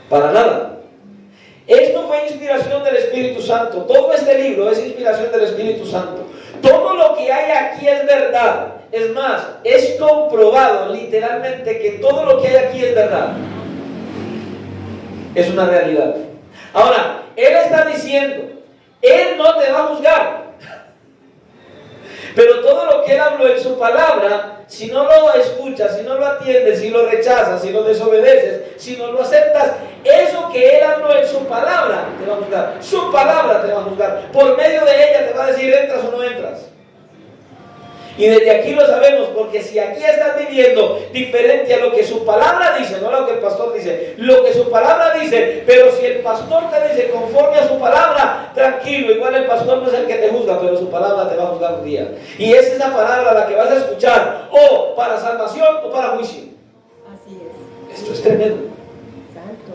Para nada. Esto fue inspiración del Espíritu Santo. Todo este libro es inspiración del Espíritu Santo. Todo lo que hay aquí es verdad. Es más, es comprobado literalmente que todo lo que hay aquí es verdad. Es una realidad. Ahora, Él está diciendo, Él no te va a juzgar. Pero todo lo que Él habló en su palabra, si no lo escuchas, si no lo atiendes, si lo rechazas, si lo desobedeces, si no lo aceptas, eso que Él habló en su palabra te va a juzgar. Su palabra te va a juzgar. Por medio de ella te va a decir entras o no entras. Y desde aquí lo sabemos, porque si aquí estás viviendo diferente a lo que su palabra dice, no a lo que el pastor dice, lo que su palabra dice, pero si el pastor te dice conforme a su palabra, tranquilo, igual el pastor no es el que te juzga, pero su palabra te va a juzgar un día. Y es esa palabra la que vas a escuchar, o para salvación o para juicio. Así es. Esto es tremendo. Santo.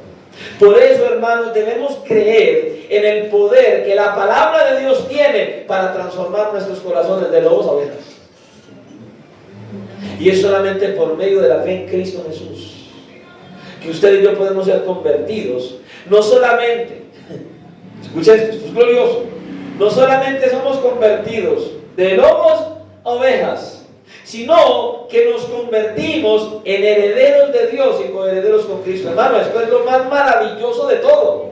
Por eso, hermanos, debemos creer en el poder que la palabra de Dios tiene para transformar nuestros corazones de lobos a ovejas. Y es solamente por medio de la fe en Cristo Jesús que usted y yo podemos ser convertidos. No solamente, escuchen esto, esto es glorioso, no solamente somos convertidos de lobos a ovejas, sino que nos convertimos en herederos de Dios y coherederos con Cristo. Hermano, esto es lo más maravilloso de todo.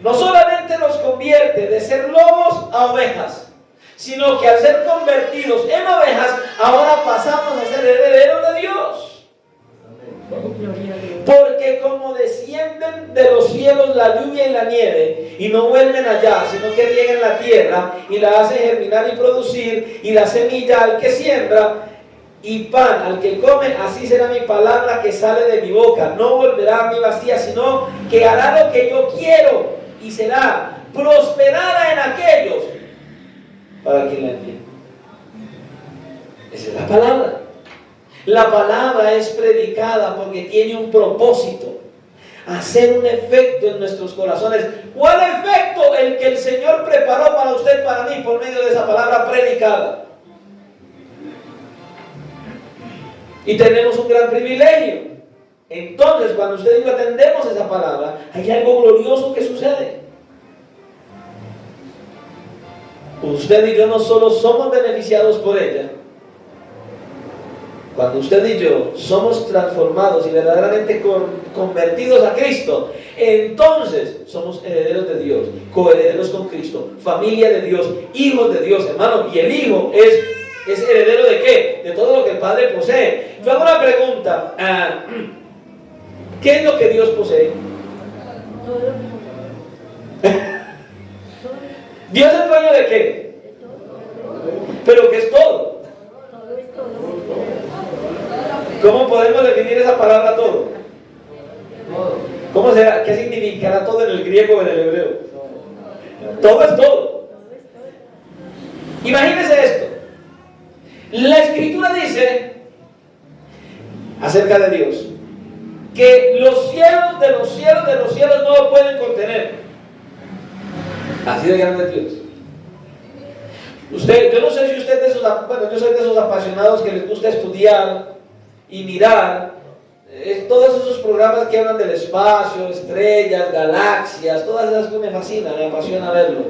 No solamente nos convierte de ser lobos a ovejas, sino que al ser convertidos en ovejas, ahora pasamos a ser herederos de Dios. Gloria a Dios. Porque como descienden de los cielos la lluvia y la nieve, y no vuelven allá, sino que riegan la tierra, y la hacen germinar y producir, y la semilla al que siembra, y pan al que come, así será mi palabra que sale de mi boca. No volverá a mí vacía, sino que hará lo que yo quiero y será prosperada en aquellos para quien la envíe. Esa es la palabra. La palabra es predicada porque tiene un propósito: hacer un efecto en nuestros corazones. ¿Cuál efecto? El que el Señor preparó para usted, para mí, por medio de esa palabra predicada. Y tenemos un gran privilegio. Entonces, cuando usted y yo atendemos esa palabra, hay algo glorioso que sucede. Usted y yo no solo somos beneficiados por ella. Cuando usted y yo somos transformados y verdaderamente convertidos a Cristo, entonces somos herederos de Dios, coherederos con Cristo, familia de Dios, hijos de Dios, hermano. Y el hijo es heredero ¿de qué? De todo lo que el Padre posee. Yo hago una pregunta: ¿qué es lo que Dios posee? ¿Dios es dueño de qué? ¿Pero qué es todo? ¿Cómo podemos definir esa palabra todo? ¿Cómo será? ¿Qué significará todo en el griego o en el hebreo? Todo es todo. Imagínese esto. La Escritura dice acerca de Dios que los cielos de los cielos de los cielos no lo pueden contener. Así de grande es Dios. Yo no sé si usted es de esos, bueno, yo soy de esos apasionados que les gusta estudiar y mirar todos esos programas que hablan del espacio, estrellas, galaxias, todas esas cosas me fascinan, me apasiona verlo.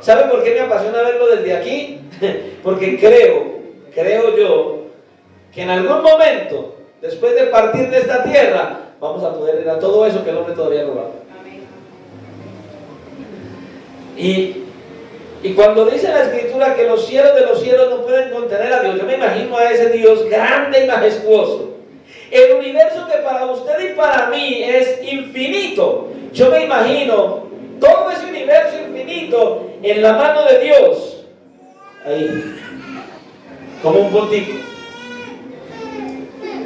¿Sabe por qué me apasiona verlo desde aquí? Porque creo yo que en algún momento, después de partir de esta tierra, vamos a poder ir a todo eso que el hombre todavía no va. Y cuando dice la Escritura que los cielos de los cielos no pueden contener a Dios, yo me imagino a ese Dios grande y majestuoso. El universo que para usted y para mí es infinito. Yo me imagino todo ese universo infinito en la mano de Dios, ahí, como un puntico.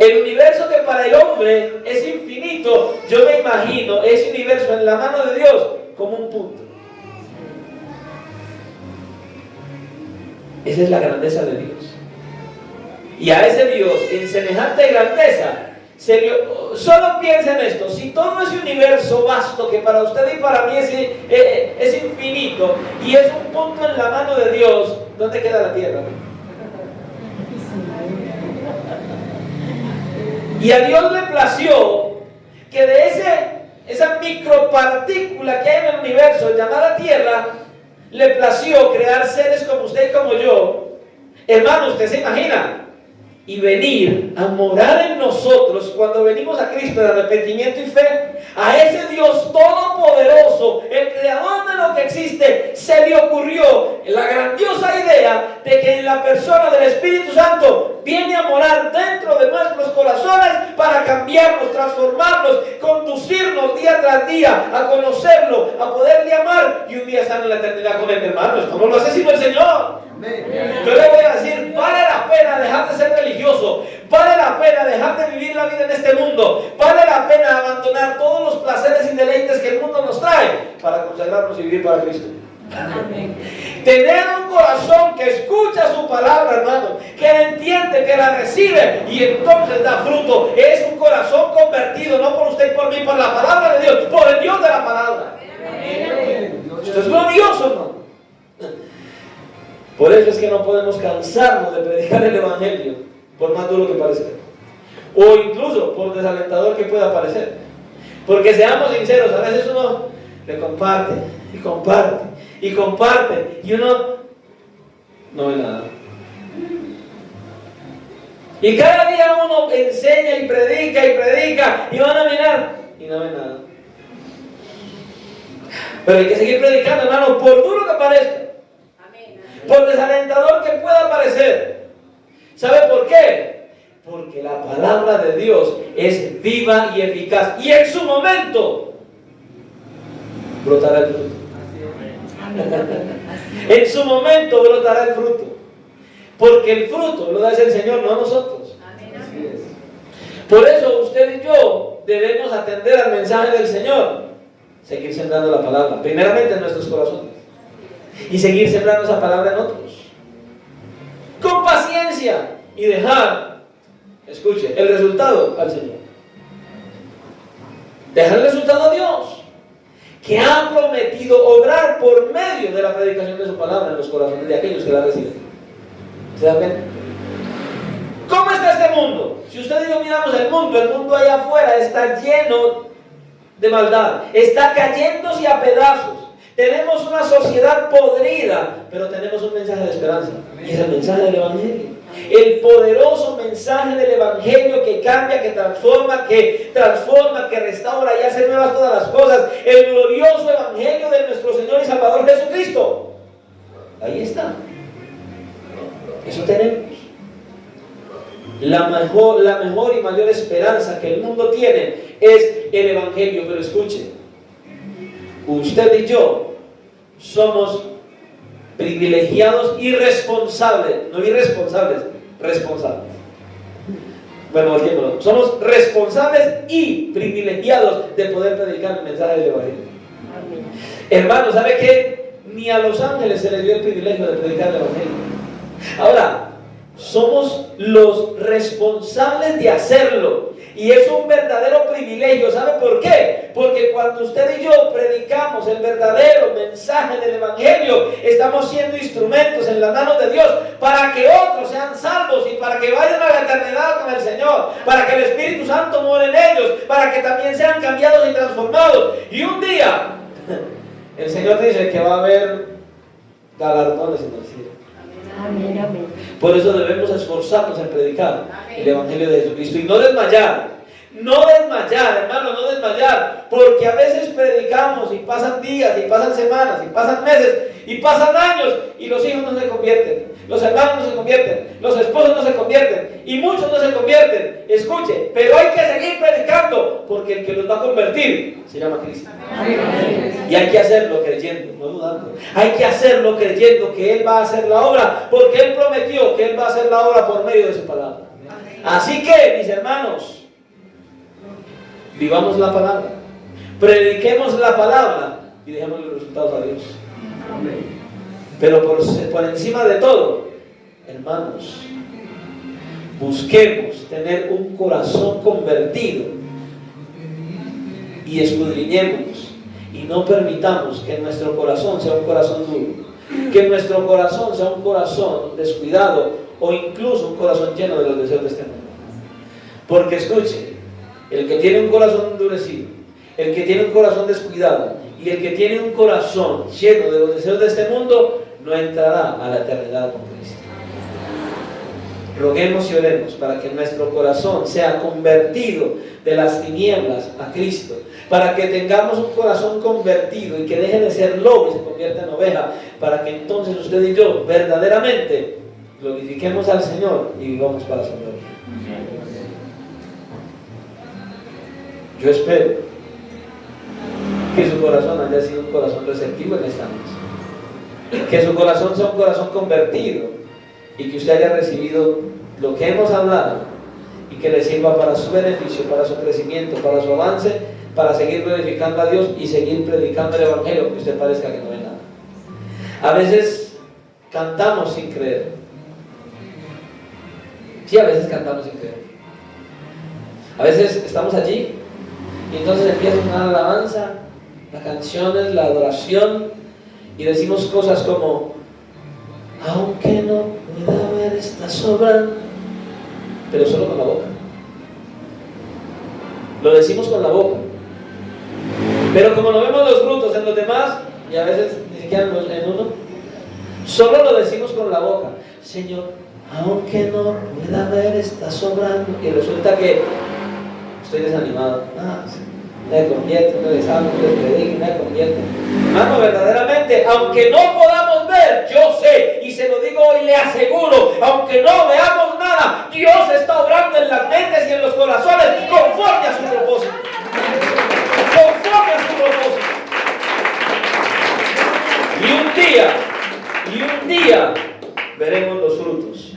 El universo que para el hombre es infinito, yo me imagino ese universo en la mano de Dios como un punto. Esa es la grandeza de Dios. Y a ese Dios, en semejante grandeza, solo piensa en esto: si todo ese universo vasto que para usted y para mí es infinito y es un punto en la mano de Dios, ¿dónde queda la tierra? Y a Dios le plació que de esa micropartícula que hay en el universo llamada tierra, le plació crear seres como usted y como yo. Hermano, ¿usted se imagina? Y venir a morar en nosotros cuando venimos a Cristo en arrepentimiento y fe. A ese Dios todopoderoso, el creador de lo que existe, se le ocurrió la grandiosa idea de que en la persona del Espíritu Santo viene a morar dentro de nuestros corazones para cambiarnos, transformarnos, conducirnos día tras día a conocerlo, a poderle amar y un día estar en la eternidad con él. Hermano, esto no lo hace sino el Señor. Yo le voy a decir: vale la pena dejar de ser religioso, vale la pena dejar de vivir la vida en este mundo, vale la pena abandonar todos los placeres y deleites que el mundo nos trae para consagrarnos y vivir para Cristo. Amén. Tener un corazón que escucha su palabra, hermano, que la entiende, que la recibe y entonces da fruto. Es un corazón convertido, no por usted y por mí, por la palabra de Dios, por el Dios de la palabra. Amén. Esto es glorioso, hermano. Por eso es que no podemos cansarnos de predicar el Evangelio, por más duro que parezca, o incluso por desalentador que pueda parecer. Porque seamos sinceros, a veces uno le comparte y comparte y comparte y uno no ve nada. Y cada día uno enseña y predica y van a mirar y no ve nada. Pero hay que seguir predicando, hermano, por duro que parezca, por desalentador que pueda parecer. ¿Sabe por qué? Porque la palabra de Dios es viva y eficaz, y en su momento brotará el fruto. En su momento brotará el fruto. Porque el fruto lo da el Señor, no nosotros. Así es. Por eso usted y yo debemos atender al mensaje del Señor. Seguir sembrando la palabra, primeramente en nuestros corazones. Y seguir sembrando esa palabra en otros. Con paciencia. Y dejar, escuche, el resultado al Señor. Dejar el resultado a Dios, que ha prometido obrar por medio de la predicación de su palabra en los corazones de aquellos que la reciben. ¿Se dan cuenta? ¿Cómo está este mundo? Si usted y yo miramos el mundo allá afuera está lleno de maldad, está cayéndose a pedazos. Tenemos una sociedad podrida, pero tenemos un mensaje de esperanza. Y es el mensaje del Evangelio. El poderoso mensaje del Evangelio que cambia, que transforma, que restaura y hace nuevas todas las cosas. El glorioso Evangelio de nuestro Señor y Salvador Jesucristo. Ahí está. Eso tenemos. La mejor y mayor esperanza que el mundo tiene es el Evangelio. Pero escuche, usted y yo somos privilegiados y responsables, no irresponsables, responsables. Bueno, volviéndolo, somos responsables y privilegiados de poder predicar el mensaje del Evangelio. Amén. Hermano, ¿sabe qué? Ni a los ángeles se les dio el privilegio de predicar el Evangelio. Ahora, somos los responsables de hacerlo. Y es un verdadero privilegio. ¿Sabe por qué? Porque cuando usted y yo predicamos el verdadero mensaje del Evangelio, estamos siendo instrumentos en las manos de Dios para que otros sean salvos y para que vayan a la eternidad con el Señor, para que el Espíritu Santo more en ellos, para que también sean cambiados y transformados. Y un día, el Señor dice que va a haber galardones en el cielo. Amén, amén. Por eso debemos esforzarnos en predicar el Evangelio de Jesucristo y no desmayar, hermano, no desmayar, porque a veces predicamos y pasan días, y pasan semanas, y pasan meses, y pasan años, y los hijos no se convierten, los hermanos no se convierten, los esposos no se convierten, y muchos no se convierten. Escuche, pero hay que seguir predicando, porque el que los va a convertir se llama Cristo. Y hay que hacerlo creyendo, no dudando. Hay que hacerlo creyendo que Él va a hacer la obra, porque Él prometió que Él va a hacer la obra por medio de su palabra. Así que, mis hermanos, vivamos la palabra, prediquemos la palabra y dejemos los resultados a Dios. Pero por encima de todo, hermanos, busquemos tener un corazón convertido y escudriñémonos y no permitamos que nuestro corazón sea un corazón duro, que nuestro corazón sea un corazón descuidado o incluso un corazón lleno de los deseos de este mundo. Porque escuche, el que tiene un corazón endurecido, el que tiene un corazón descuidado y el que tiene un corazón lleno de los deseos de este mundo no entrará a la eternidad con Cristo. Roguemos y oremos para que nuestro corazón sea convertido de las tinieblas a Cristo, para que tengamos un corazón convertido y que deje de ser lobo y se convierta en oveja, para que entonces usted y yo verdaderamente glorifiquemos al Señor y vivamos para su gloria. Yo espero que su corazón haya sido un corazón receptivo en esta noche, que su corazón sea un corazón convertido y que usted haya recibido lo que hemos hablado y que le sirva para su beneficio, para su crecimiento, para su avance, para seguir glorificando a Dios y seguir predicando el Evangelio, aunque usted parezca que no ve nada. A veces cantamos sin creer. Sí, a veces cantamos sin creer. A veces estamos allí y entonces empieza una alabanza, las canciones, la adoración, y decimos cosas como: aunque no pueda ver, está sobrando. Pero solo con la boca. Lo decimos con la boca. Pero como no vemos los frutos en los demás, y a veces ni siquiera en uno, solo lo decimos con la boca: Señor, aunque no pueda ver, está sobrando. Y resulta que estoy desanimado. Me convierto, me deshago, me predico, me convierto. Hermano, verdaderamente, aunque no podamos ver, yo sé, y se lo digo hoy, le aseguro, aunque no veamos nada, Dios está obrando en las mentes y en los corazones conforme a su propósito. Conforme a su propósito. Y un día veremos los frutos.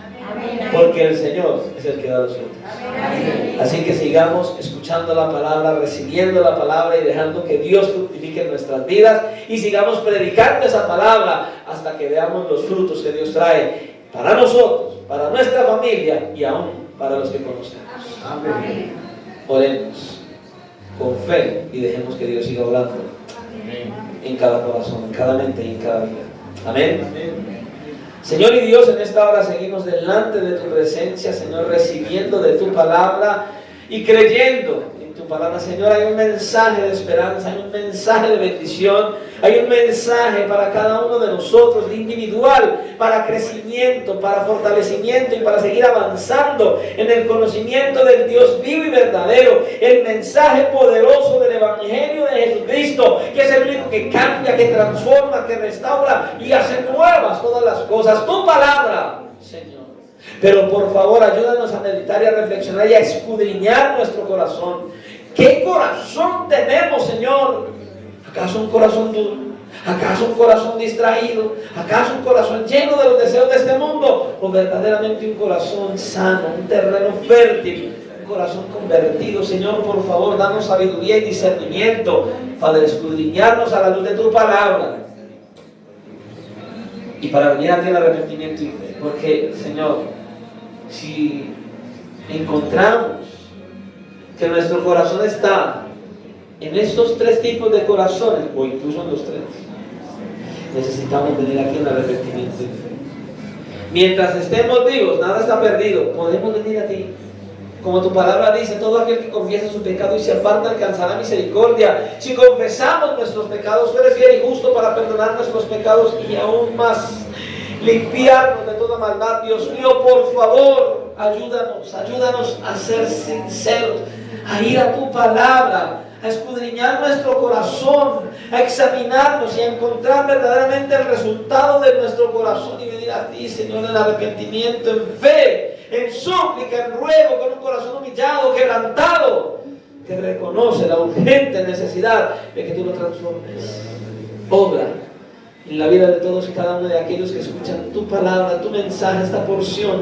porque el Señor es el que da los frutos. Así que sigamos escuchando la palabra, recibiendo la palabra y dejando que Dios fructifique en nuestras vidas, y sigamos predicando esa palabra hasta que veamos los frutos que Dios trae para nosotros, para nuestra familia y aún para los que conocemos. Amén. Oremos con fe y dejemos que Dios siga obrando en cada corazón, en cada mente y en cada vida. Amén. Señor y Dios, en esta hora seguimos delante de tu presencia, Señor, recibiendo de tu palabra y creyendo en tu palabra. Señor, hay un mensaje de esperanza, hay un mensaje de bendición, hay un mensaje para cada uno de nosotros, de individual, para crecimiento, para fortalecimiento y para seguir avanzando en el conocimiento del Dios vivo y verdadero. El mensaje poderoso del Evangelio de Jesucristo, que es el único que cambia, que transforma, que restaura y hace nuevas todas las cosas. Tu palabra, Señor. Pero por favor, ayúdanos a meditar y a reflexionar y a escudriñar nuestro corazón. ¿Qué corazón tenemos, Señor? ¿Acaso un corazón duro? ¿Acaso un corazón distraído? ¿Acaso un corazón lleno de los deseos de este mundo? ¿O verdaderamente un corazón sano, un terreno fértil, un corazón convertido? Señor, por favor, danos sabiduría y discernimiento para escudriñarnos a la luz de tu palabra y para venir a ti en arrepentimiento y fe. Porque, Señor, si encontramos que nuestro corazón está en estos tres tipos de corazones, o incluso en los tres, necesitamos venir aquí en arrepentimiento y fe. Mientras estemos vivos, nada está perdido, podemos venir a ti. Como tu palabra dice, todo aquel que confiesa su pecado y se aparta alcanzará misericordia. Si confesamos nuestros pecados, tú eres fiel y justo para perdonar nuestros pecados y aún más limpiarnos de toda maldad. Dios mío, por favor, ayúdanos a ser sinceros, a ir a tu palabra, a escudriñar nuestro corazón, a examinarnos y a encontrar verdaderamente el resultado de nuestro corazón y venir a ti, Señor, en arrepentimiento, en fe, en súplica, en ruego, con un corazón humillado, quebrantado, que reconoce la urgente necesidad de que tú lo transformes. Obra en la vida de todos y cada uno de aquellos que escuchan tu palabra, tu mensaje, esta porción,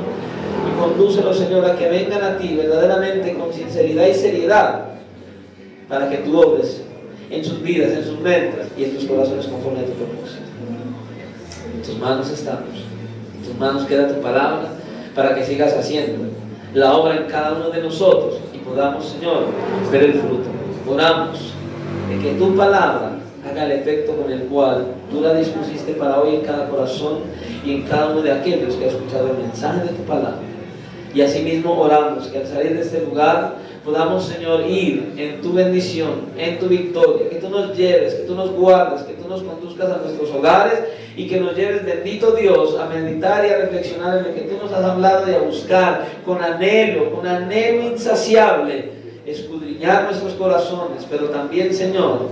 y condúcelos, Señor, a que vengan a ti verdaderamente con sinceridad y seriedad, para que tú obres en sus vidas, en sus mentes y en sus corazones conforme a tu propósito. En tus manos estamos, en tus manos queda tu palabra, para que sigas haciendo la obra en cada uno de nosotros y podamos, Señor, ver el fruto. Oramos de que tu palabra haga el efecto con el cual tú la dispusiste para hoy en cada corazón y en cada uno de aquellos que ha escuchado el mensaje de tu palabra. Y asimismo oramos que al salir de este lugar podamos, Señor, ir en tu bendición, en tu victoria, que tú nos lleves, que tú nos guardes, que tú nos conduzcas a nuestros hogares y que nos lleves, bendito Dios, a meditar y a reflexionar en lo que tú nos has hablado y a buscar con anhelo insaciable, escudriñar nuestros corazones, pero también, Señor,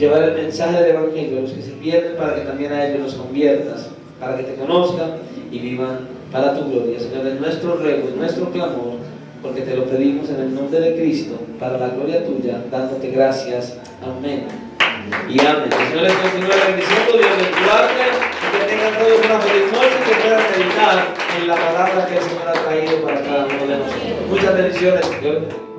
llevar el mensaje del Evangelio a los que se pierden para que también a ellos los conviertas, para que te conozcan y vivan para tu gloria. Señor, es nuestro ruego, es nuestro clamor, porque te lo pedimos en el nombre de Cristo, para la gloria tuya, dándote gracias. Amén y amén. El Señor les continúe bendiciendo, Dios les guarde, y que tengan todos una feliz noche y que puedan meditar en la palabra que el Señor ha traído para cada uno de nosotros. Muchas bendiciones. Dios.